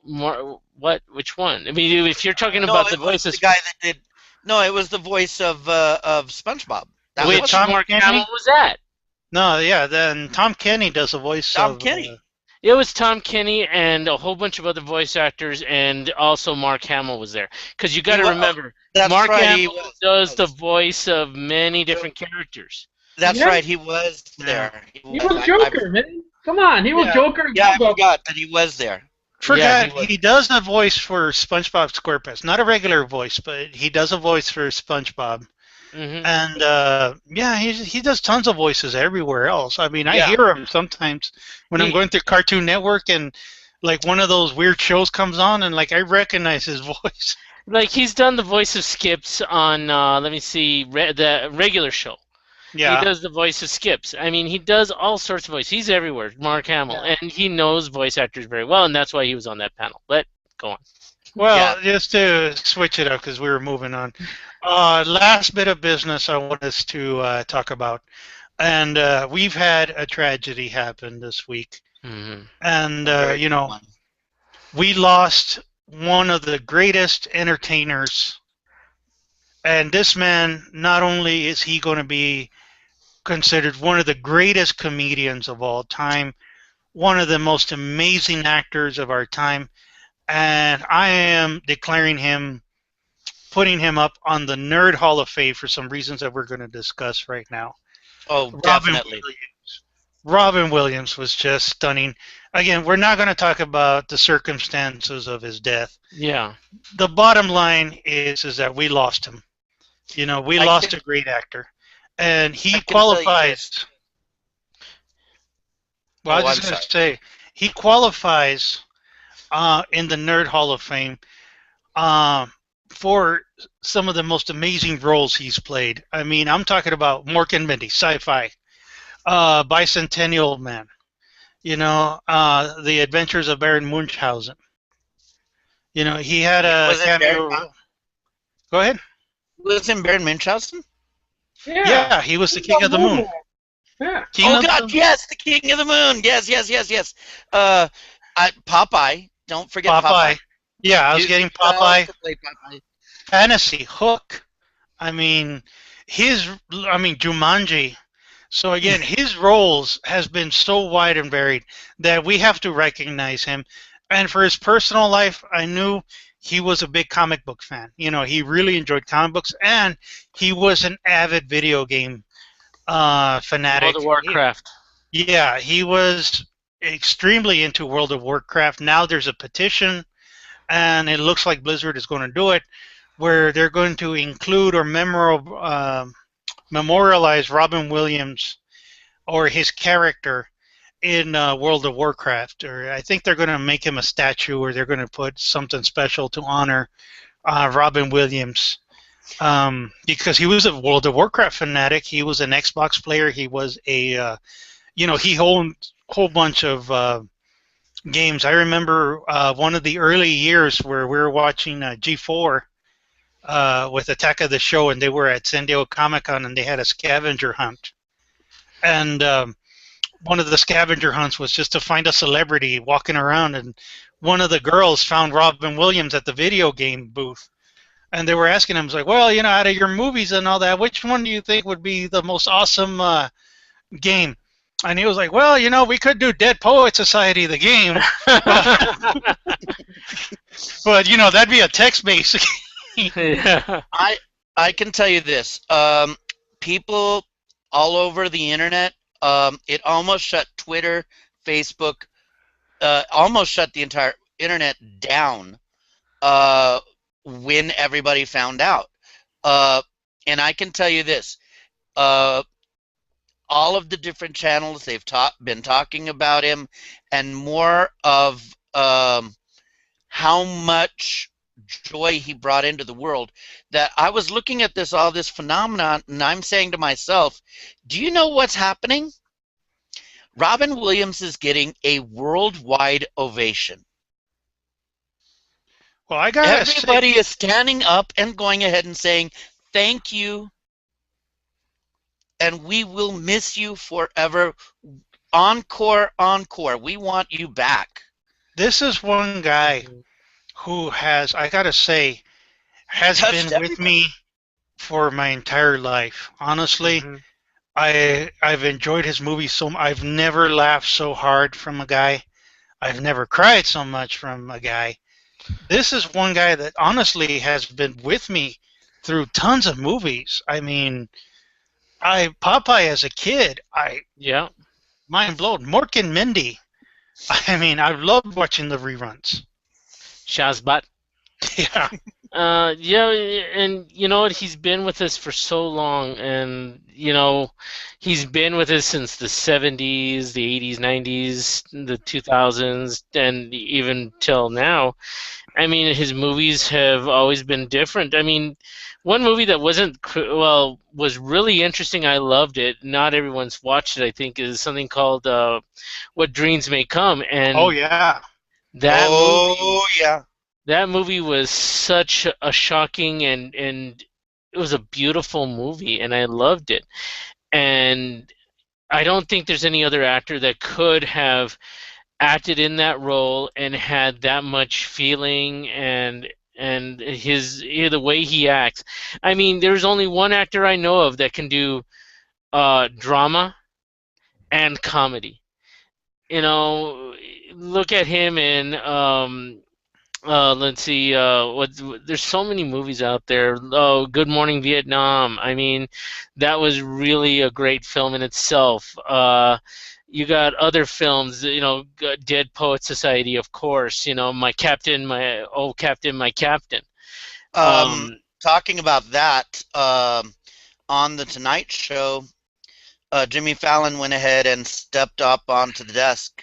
What? Which one? I mean, if you're talking No, about the it was voices, the guy that did. No, it was the voice of SpongeBob. That Wait, which was Tom Mark Kenny? Hamill was that? no, yeah. Then Tom Kenny does the voice Tom of Kenny. It was Tom Kenny and a whole bunch of other voice actors, and also Mark Hamill was there. Because you got to He wa- remember, That's Mark right. He Hamill was. does the voice of many different characters. That's Yeah. right. He was there. He was Joker, man. Come on, he was Yeah. Joker. Yeah, I Go. forgot that he was there. Forgot he was. he does the voice for SpongeBob SquarePants. Not a regular voice, but he does a voice for SpongeBob. Hmm. And yeah, he does tons of voices everywhere else. I mean, I Yeah. hear him sometimes when I'm He- going through Cartoon Network and like one of those weird shows comes on and like I recognize his voice. Like he's done the voice of Skips on, let me see, the regular show. Yeah. He does the voice of Skips. I mean, he does all sorts of voices. He's everywhere, Mark Hamill, Yeah. and he knows voice actors very well, and that's why he was on that panel. But go on. Well, just to switch it up because we were moving on. Last bit of business I want us to talk about, and we've had a tragedy happen this week, Hmm. and Very good one. we lost one of the greatest entertainers. And this man, not only is he going to be considered one of the greatest comedians of all time, one of the most amazing actors of our time, and I am declaring him, putting him up on the Nerd Hall of Fame for some reasons that we're going to discuss right now. Oh, Robin definitely. Williams. Robin Williams was just stunning. Again, we're not going to talk about the circumstances of his death. Yeah. The bottom line is that we lost him. We I lost can- a great actor, and I he can qualifies. Well, I Oh, was I'm just going to sorry. say he qualifies in the Nerd Hall of Fame for some of the most amazing roles he's played. I mean, I'm talking about Mork and Mindy, sci-fi, Bicentennial Man, The Adventures of Baron Munchausen. He had a Was it cameo. Baron- Go ahead. Was in Baron Munchausen? Yeah, he was the King of the Moon. Yeah. King Oh of the God, Moon. yes, the King of the Moon. Yes. Popeye. Don't forget Popeye. Yeah, I was You- getting you also Popeye. played Popeye. Fantasy, Hook. I mean, Jumanji. So again, his roles has been so wide and varied that we have to recognize him. And for his personal life, I knew he was a big comic book fan. He really enjoyed comic books, and he was an avid video game fanatic. World of Warcraft. Yeah, he was extremely into World of Warcraft. Now there's a petition, and it looks like Blizzard is going to do it, where they're going to include or memorialize Robin Williams or his character in World of Warcraft. Or I think they're going to make him a statue, or they're going to put something special to honor Robin Williams. Because he was a World of Warcraft fanatic. He was an Xbox player. He was he owned a whole bunch of games. I remember one of the early years where we were watching G4 with Attack of the Show, and they were at San Diego Comic-Con, and they had a scavenger hunt. And one of the scavenger hunts was just to find a celebrity walking around, and one of the girls found Robin Williams at the video game booth, and they were asking him, like, well, out of your movies and all that, which one do you think would be the most awesome game? And he was like, well, we could do Dead Poet Society, the game, but that'd be a text-based. Yeah. I can tell you this. People all over the internet, it almost shut Twitter, Facebook, almost shut the entire internet down when everybody found out. And I can tell you this. All of the different channels, they've been talking about him, and more of how much joy he brought into the world, that I was looking at all this phenomenon, and I'm saying to myself, do you know what's happening? Robin Williams is getting a worldwide ovation. Well, I gotta Everybody is standing up and going ahead and saying, thank you, and we will miss you forever. Encore, encore. We want you back. This is one guy who has, I gotta say, has been with me for my entire life. Honestly, I've enjoyed his movies so much. I've never laughed so hard from a guy. I've never cried so much from a guy. This is one guy that honestly has been with me through tons of movies. I mean, Popeye as a kid, mind blown. Mork and Mindy. I mean, I've loved watching the reruns. Shazbot. Yeah. Yeah, and you know what? He's been with us for so long, and he's been with us since the 70s, the 80s, 90s, the 2000s, and even till now. I mean, his movies have always been different. I mean, one movie that was really interesting. I loved it. Not everyone's watched it, I think, is something called What Dreams May Come. And oh yeah, that movie was such a shocking and it was a beautiful movie, and I loved it. And I don't think there's any other actor that could have acted in that role and had that much feeling and the way he acts. I mean, there's only one actor I know of that can do drama and comedy. Look at him in let's see, there's so many movies out there. Oh, Good Morning Vietnam. I mean, that was really a great film in itself. You got other films, Dead Poet Society, of course. My Captain, my old Captain, my Captain. Talking about that, on the Tonight Show, Jimmy Fallon went ahead and stepped up onto the desk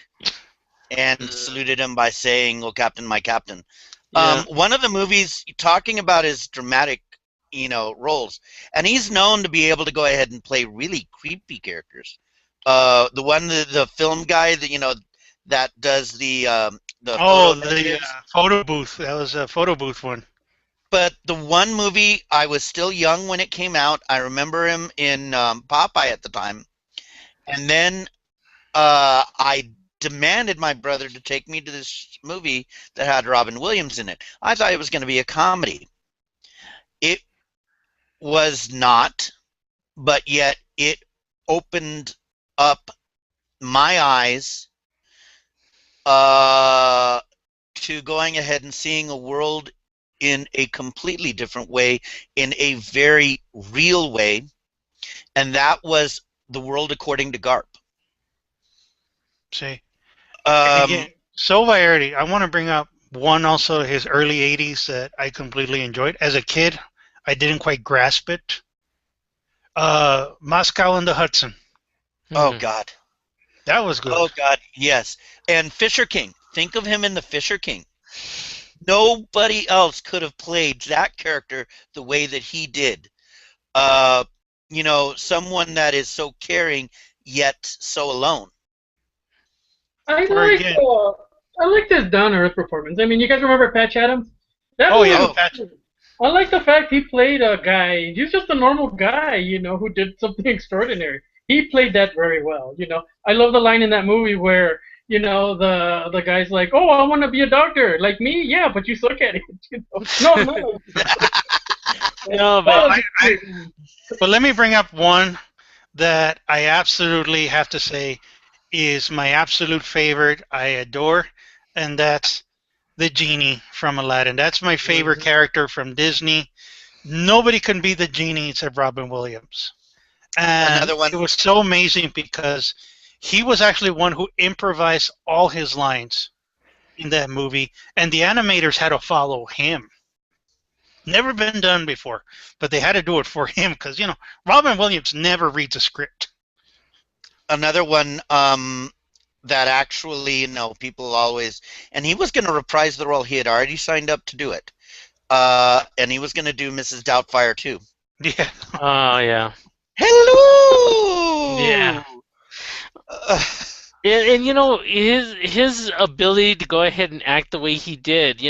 and saluted him by saying, "Oh, Captain, my Captain." Yeah. One of the movies talking about his dramatic, roles, and he's known to be able to go ahead and play really creepy characters. The film guy that that does the photo booth. That was a photo booth one. But the one movie, I was still young when it came out. I remember him in Popeye at the time, and then I demanded my brother to take me to this movie that had Robin Williams in it. I thought it was going to be a comedy. It was not, but yet it opened up my eyes to going ahead and seeing a world in a completely different way, in a very real way, and that was The World According to Garp. See, again, so variety. I want to bring up one also, his early '80s that I completely enjoyed. As a kid, I didn't quite grasp it. Moscow on the Hudson. Oh God, that was good. Oh God, yes. And Fisher King. Think of him in The Fisher King. Nobody else could have played that character the way that he did. Someone that is so caring yet so alone. I like this down to earth performance. I mean, you guys remember Patch Adams? Patch. I like the fact he played a guy. He's just a normal guy, who did something extraordinary. he played that very well. I love the line in that movie where the guy's like, "Oh, I want to be a doctor, like me." Yeah, but you suck at it. No, no. No, Well, but but let me bring up one that I absolutely have to say is my absolute favorite. I adore, and that's the genie from Aladdin. That's my favorite character from Disney. Nobody can be the genie except Robin Williams. And Another one. it was so amazing because he was actually one who improvised all his lines in that movie, and the animators had to follow him. Never been done before, but they had to do it for him because, Robin Williams never reads a script. Another one that actually, people always, and he was going to reprise the role. He had already signed up to do it, and he was going to do Mrs. Doubtfire too. Yeah. oh yeah. Hello. Yeah. Uh, And his ability to go ahead and act the way he did,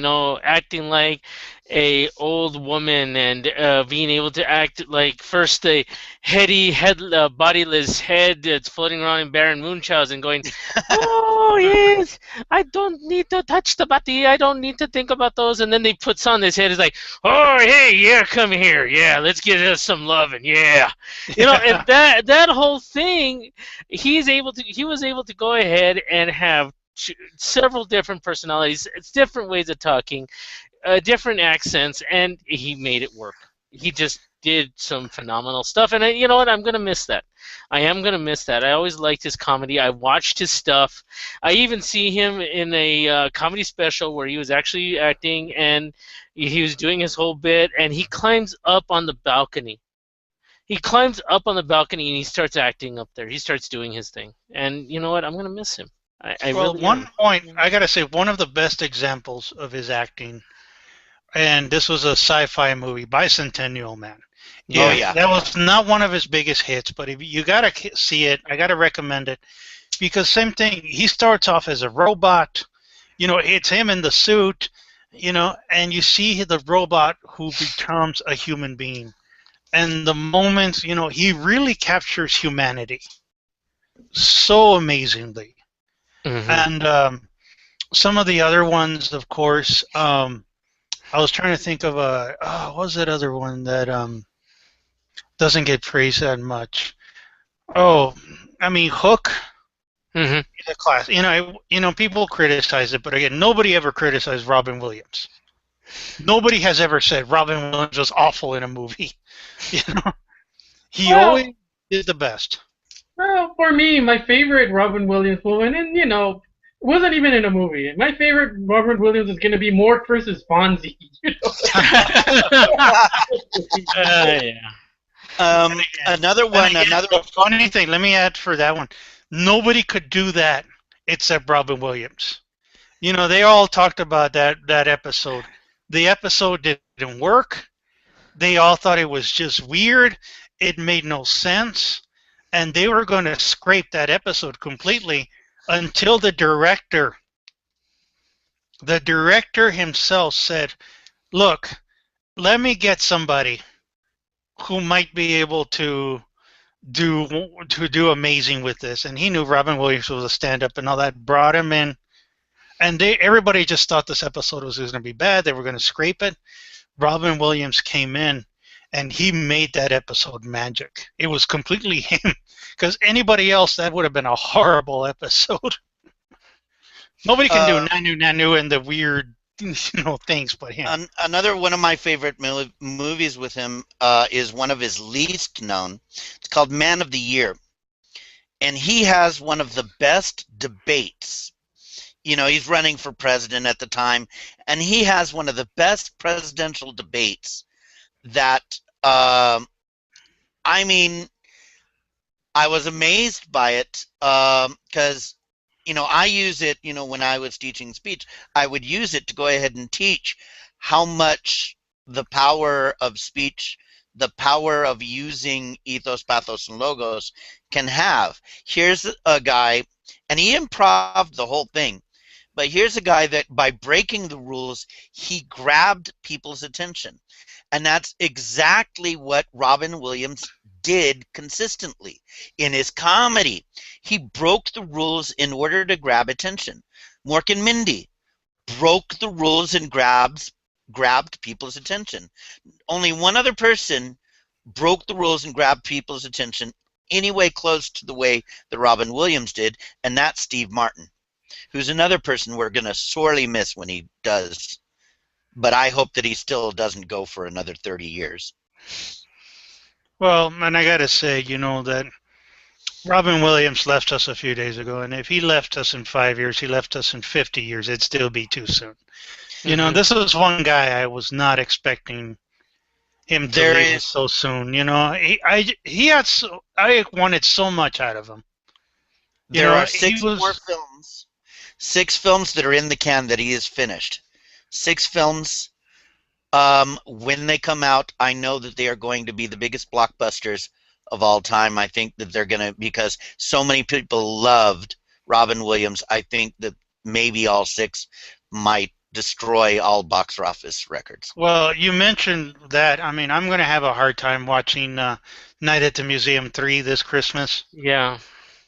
acting like a old woman and being able to act like first the bodiless head that's floating around in Baron Munchausen, going, "Oh yes, I don't need to touch the body. I don't need to think about those." And then they puts on his head. Is like, "Oh hey, yeah, come here, yeah, let's get us some loving, yeah." And that whole thing, he was able to go ahead and have several different personalities, different ways of talking, different accents, and he made it work. He just did some phenomenal stuff, and you know what? I'm gonna miss that. I am gonna miss that. I always liked his comedy. I watched his stuff. I even see him in a comedy special where he was actually acting, and he was doing his whole bit, and he climbs up on the balcony. He climbs up on the balcony and he starts acting up there. He starts doing his thing, and you know what? I'm gonna miss him. I Well, really one am. point, I got to say, one of the best examples of his acting, and this was a sci-fi movie, Bicentennial Man. Oh, Yeah, yeah. that was not one of his biggest hits, but if you got to see it. I got to recommend it because same thing. He starts off as a robot. It's him in the suit, and you see the robot who becomes a human being. And the moments, he really captures humanity so amazingly. Hmm. And some of the other ones, of course, I was trying to think of what was that other one that doesn't get praised that much? Oh, I mean, Hook, Hmm. the class. People criticize it, but again, nobody ever criticized Robin Williams. Nobody has ever said Robin Williams was awful in a movie. You know, he Well, always did the best. well, for me, my favorite Robin Williams movie, and wasn't even in a movie. My favorite Robin Williams is gonna be Mork versus Fonzie. Yeah. Another And one. again, Another. the funny thing, let me add for that one. Nobody could do that except Robin Williams. They all talked about that episode. The episode didn't work. They all thought it was just weird. It made no sense. And they were going to scrape that episode completely until the director himself said, look, let me get somebody who might be able to do amazing with this. And he knew Robin Williams was a stand-up and all that, brought him in. And everybody just thought this episode was going to be bad. They were going to scrape it. Robin Williams came in, and he made that episode magic. It was completely him, because anybody else, that would have been a horrible episode. Nobody can do Nanu Nanu and the weird, things, but him. Another one of my favorite movies with him is one of his least known. It's called Man of the Year, and he has one of the best debates. He's running for president at the time, and he has one of the best presidential debates that, I mean, I was amazed by it because, I use it, when I was teaching speech, I would use it to go ahead and teach how much the power of speech, the power of using ethos, pathos, and logos can have. Here's a guy, and he improved the whole thing. But here's a guy that by breaking the rules, he grabbed people's attention. And that's exactly what Robin Williams did consistently. In his comedy, he broke the rules in order to grab attention. Mork and Mindy broke the rules and grabbed people's attention. Only one other person broke the rules and grabbed people's attention anyway close to the way that Robin Williams did, and that's Steve Martin, who's another person we're going to sorely miss when he does. But I hope that he still doesn't go for another 30 years. Well, and I got to say, that Robin Williams left us a few days ago, and if he left us in 5 years, he left us in 50 years, it'd still be too soon. This is one guy I was not expecting him to leave us so soon. I wanted so much out of him. There are more films. 6 films that are in the can that he has finished. 6 films. When they come out, I know that they are going to be the biggest blockbusters of all time. I think that they're going to, because so many people loved Robin Williams, I think that maybe all 6 might destroy all box office records. Well, you mentioned that. I mean, I'm going to have a hard time watching Night at the Museum 3 this Christmas. Yeah.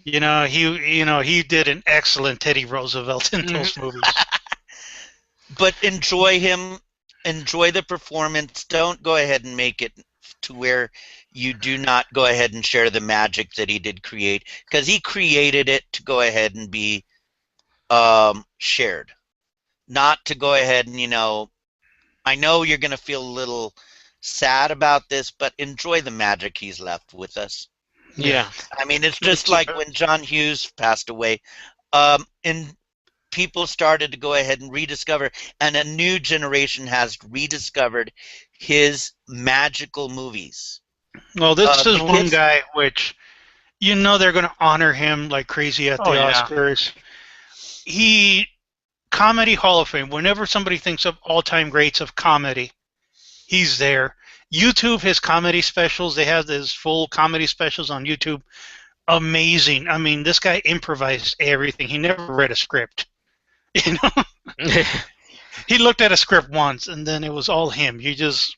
He did an excellent Teddy Roosevelt in those movies. But enjoy him. Enjoy the performance. Don't go ahead and make it to where you do not go ahead and share the magic that he did create, because he created it to go ahead and be shared, not to go ahead and, I know you're going to feel a little sad about this, but enjoy the magic he's left with us. Yeah. I mean, it's just like when John Hughes passed away, and people started to go ahead and rediscover, and a new generation has rediscovered his magical movies. Well, this is one guy which, they're going to honor him like crazy at the Oscars. He, Comedy Hall of Fame, whenever somebody thinks of all-time greats of comedy, he's there. YouTube, his comedy specials, they have his full comedy specials on YouTube. Amazing. I mean, this guy improvised everything. He never read a script. He looked at a script once, and then it was all him. You just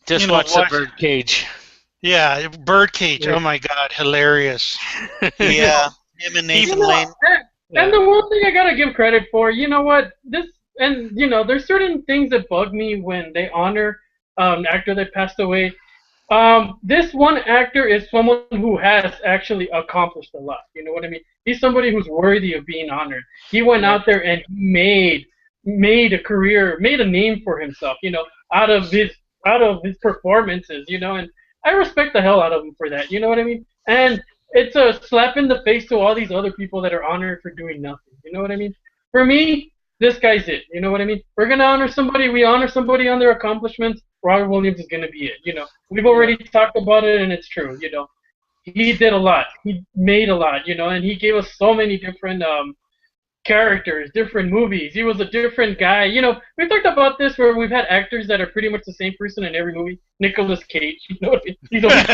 watch the Birdcage. Yeah, Birdcage. Yeah. Oh my God, hilarious. Yeah, him and Nathan Lane. And the one thing I gotta give credit for, there's certain things that bug me when they honor an actor that passed away. This one actor is someone who has actually accomplished a lot. You know what I mean? He's somebody who's worthy of being honored. He went out there and made a career, made a name for himself. Out of his performances. And I respect the hell out of him for that. You know what I mean? And it's a slap in the face to all these other people that are honored for doing nothing. You know what I mean? For me, this guy's it. You know what I mean? We're gonna honor somebody. We honor somebody on their accomplishments. Robert Williams is gonna be it. We've already talked about it, and it's true. He did a lot. He made a lot. And he gave us so many different characters, different movies. He was a different guy. We've talked about this where we've had actors that are pretty much the same person in every movie. Nicolas Cage. He's always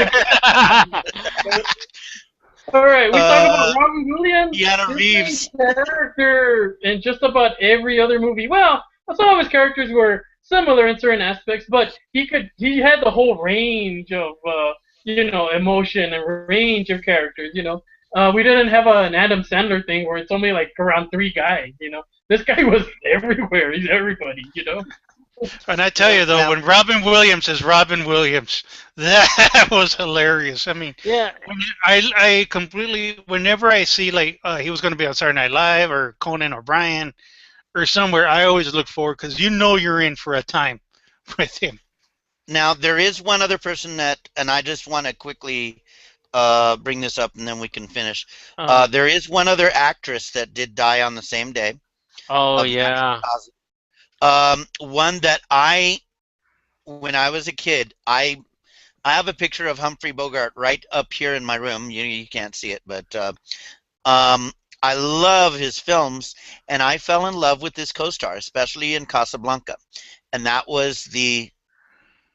all right, we talk about Robin Williams. Keanu Reeves. Character in just about every other movie. Well, some of his characters were similar in certain aspects, but he had the whole range of emotion and range of characters. We didn't have an Adam Sandler thing where it's only like around 3 guys. This guy was everywhere. He's everybody. And I tell you though, when Robin Williams is Robin Williams, that was hilarious. I mean, yeah, I completely, whenever I see like he was going to be on Saturday Night Live or Conan O'Brien or somewhere, I always look forward because you're in for a time with him. Now there is one other person and I just want to quickly bring this up and then we can finish. There is one other actress that did die on the same day. Oh yeah. One that when I was a kid, I have a picture of Humphrey Bogart right up here in my room. You can't see it, but I love his films, and I fell in love with his co-star, especially in Casablanca, and that was the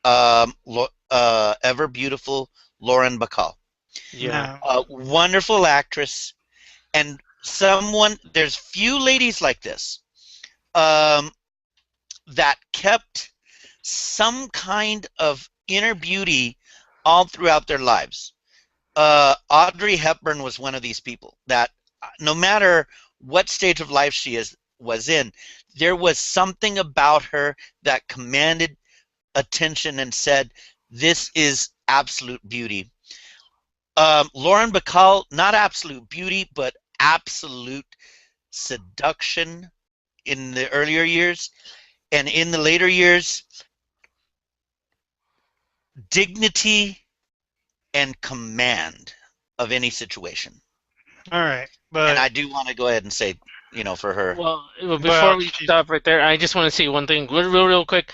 ever beautiful Lauren Bacall. Yeah, a wonderful actress, and there's few ladies like this. That kept some kind of inner beauty all throughout their lives. Audrey Hepburn was one of these people that no matter what stage of life she was in, there was something about her that commanded attention and said, this is absolute beauty. Lauren Bacall, not absolute beauty, but absolute seduction in the earlier years. And in the later years, dignity and command of any situation. All right, And but I do want to go ahead and say, for her. Well, before Well, we she's- stop right there, I just want to say one thing real quick.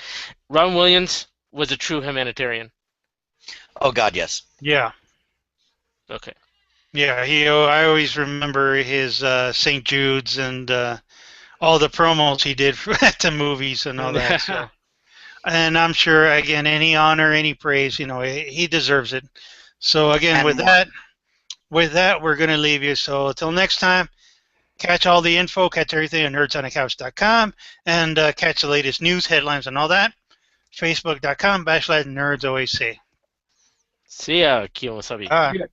Ron Williams was a true humanitarian. Oh, God, yes. yeah, Okay. yeah. I always remember his St. Jude's and all the promos he did at the movies and all that. So. And I'm sure, again, any honor, any praise, he deserves it. So again, And with more. that, we're going to leave you. So until next time, catch all the info, catch everything at nerdsonthecouch.com, and catch the latest news, headlines, and all that. Facebook.com/nerdsOAC. See ya, Kiyosabi. Ah. Yeah.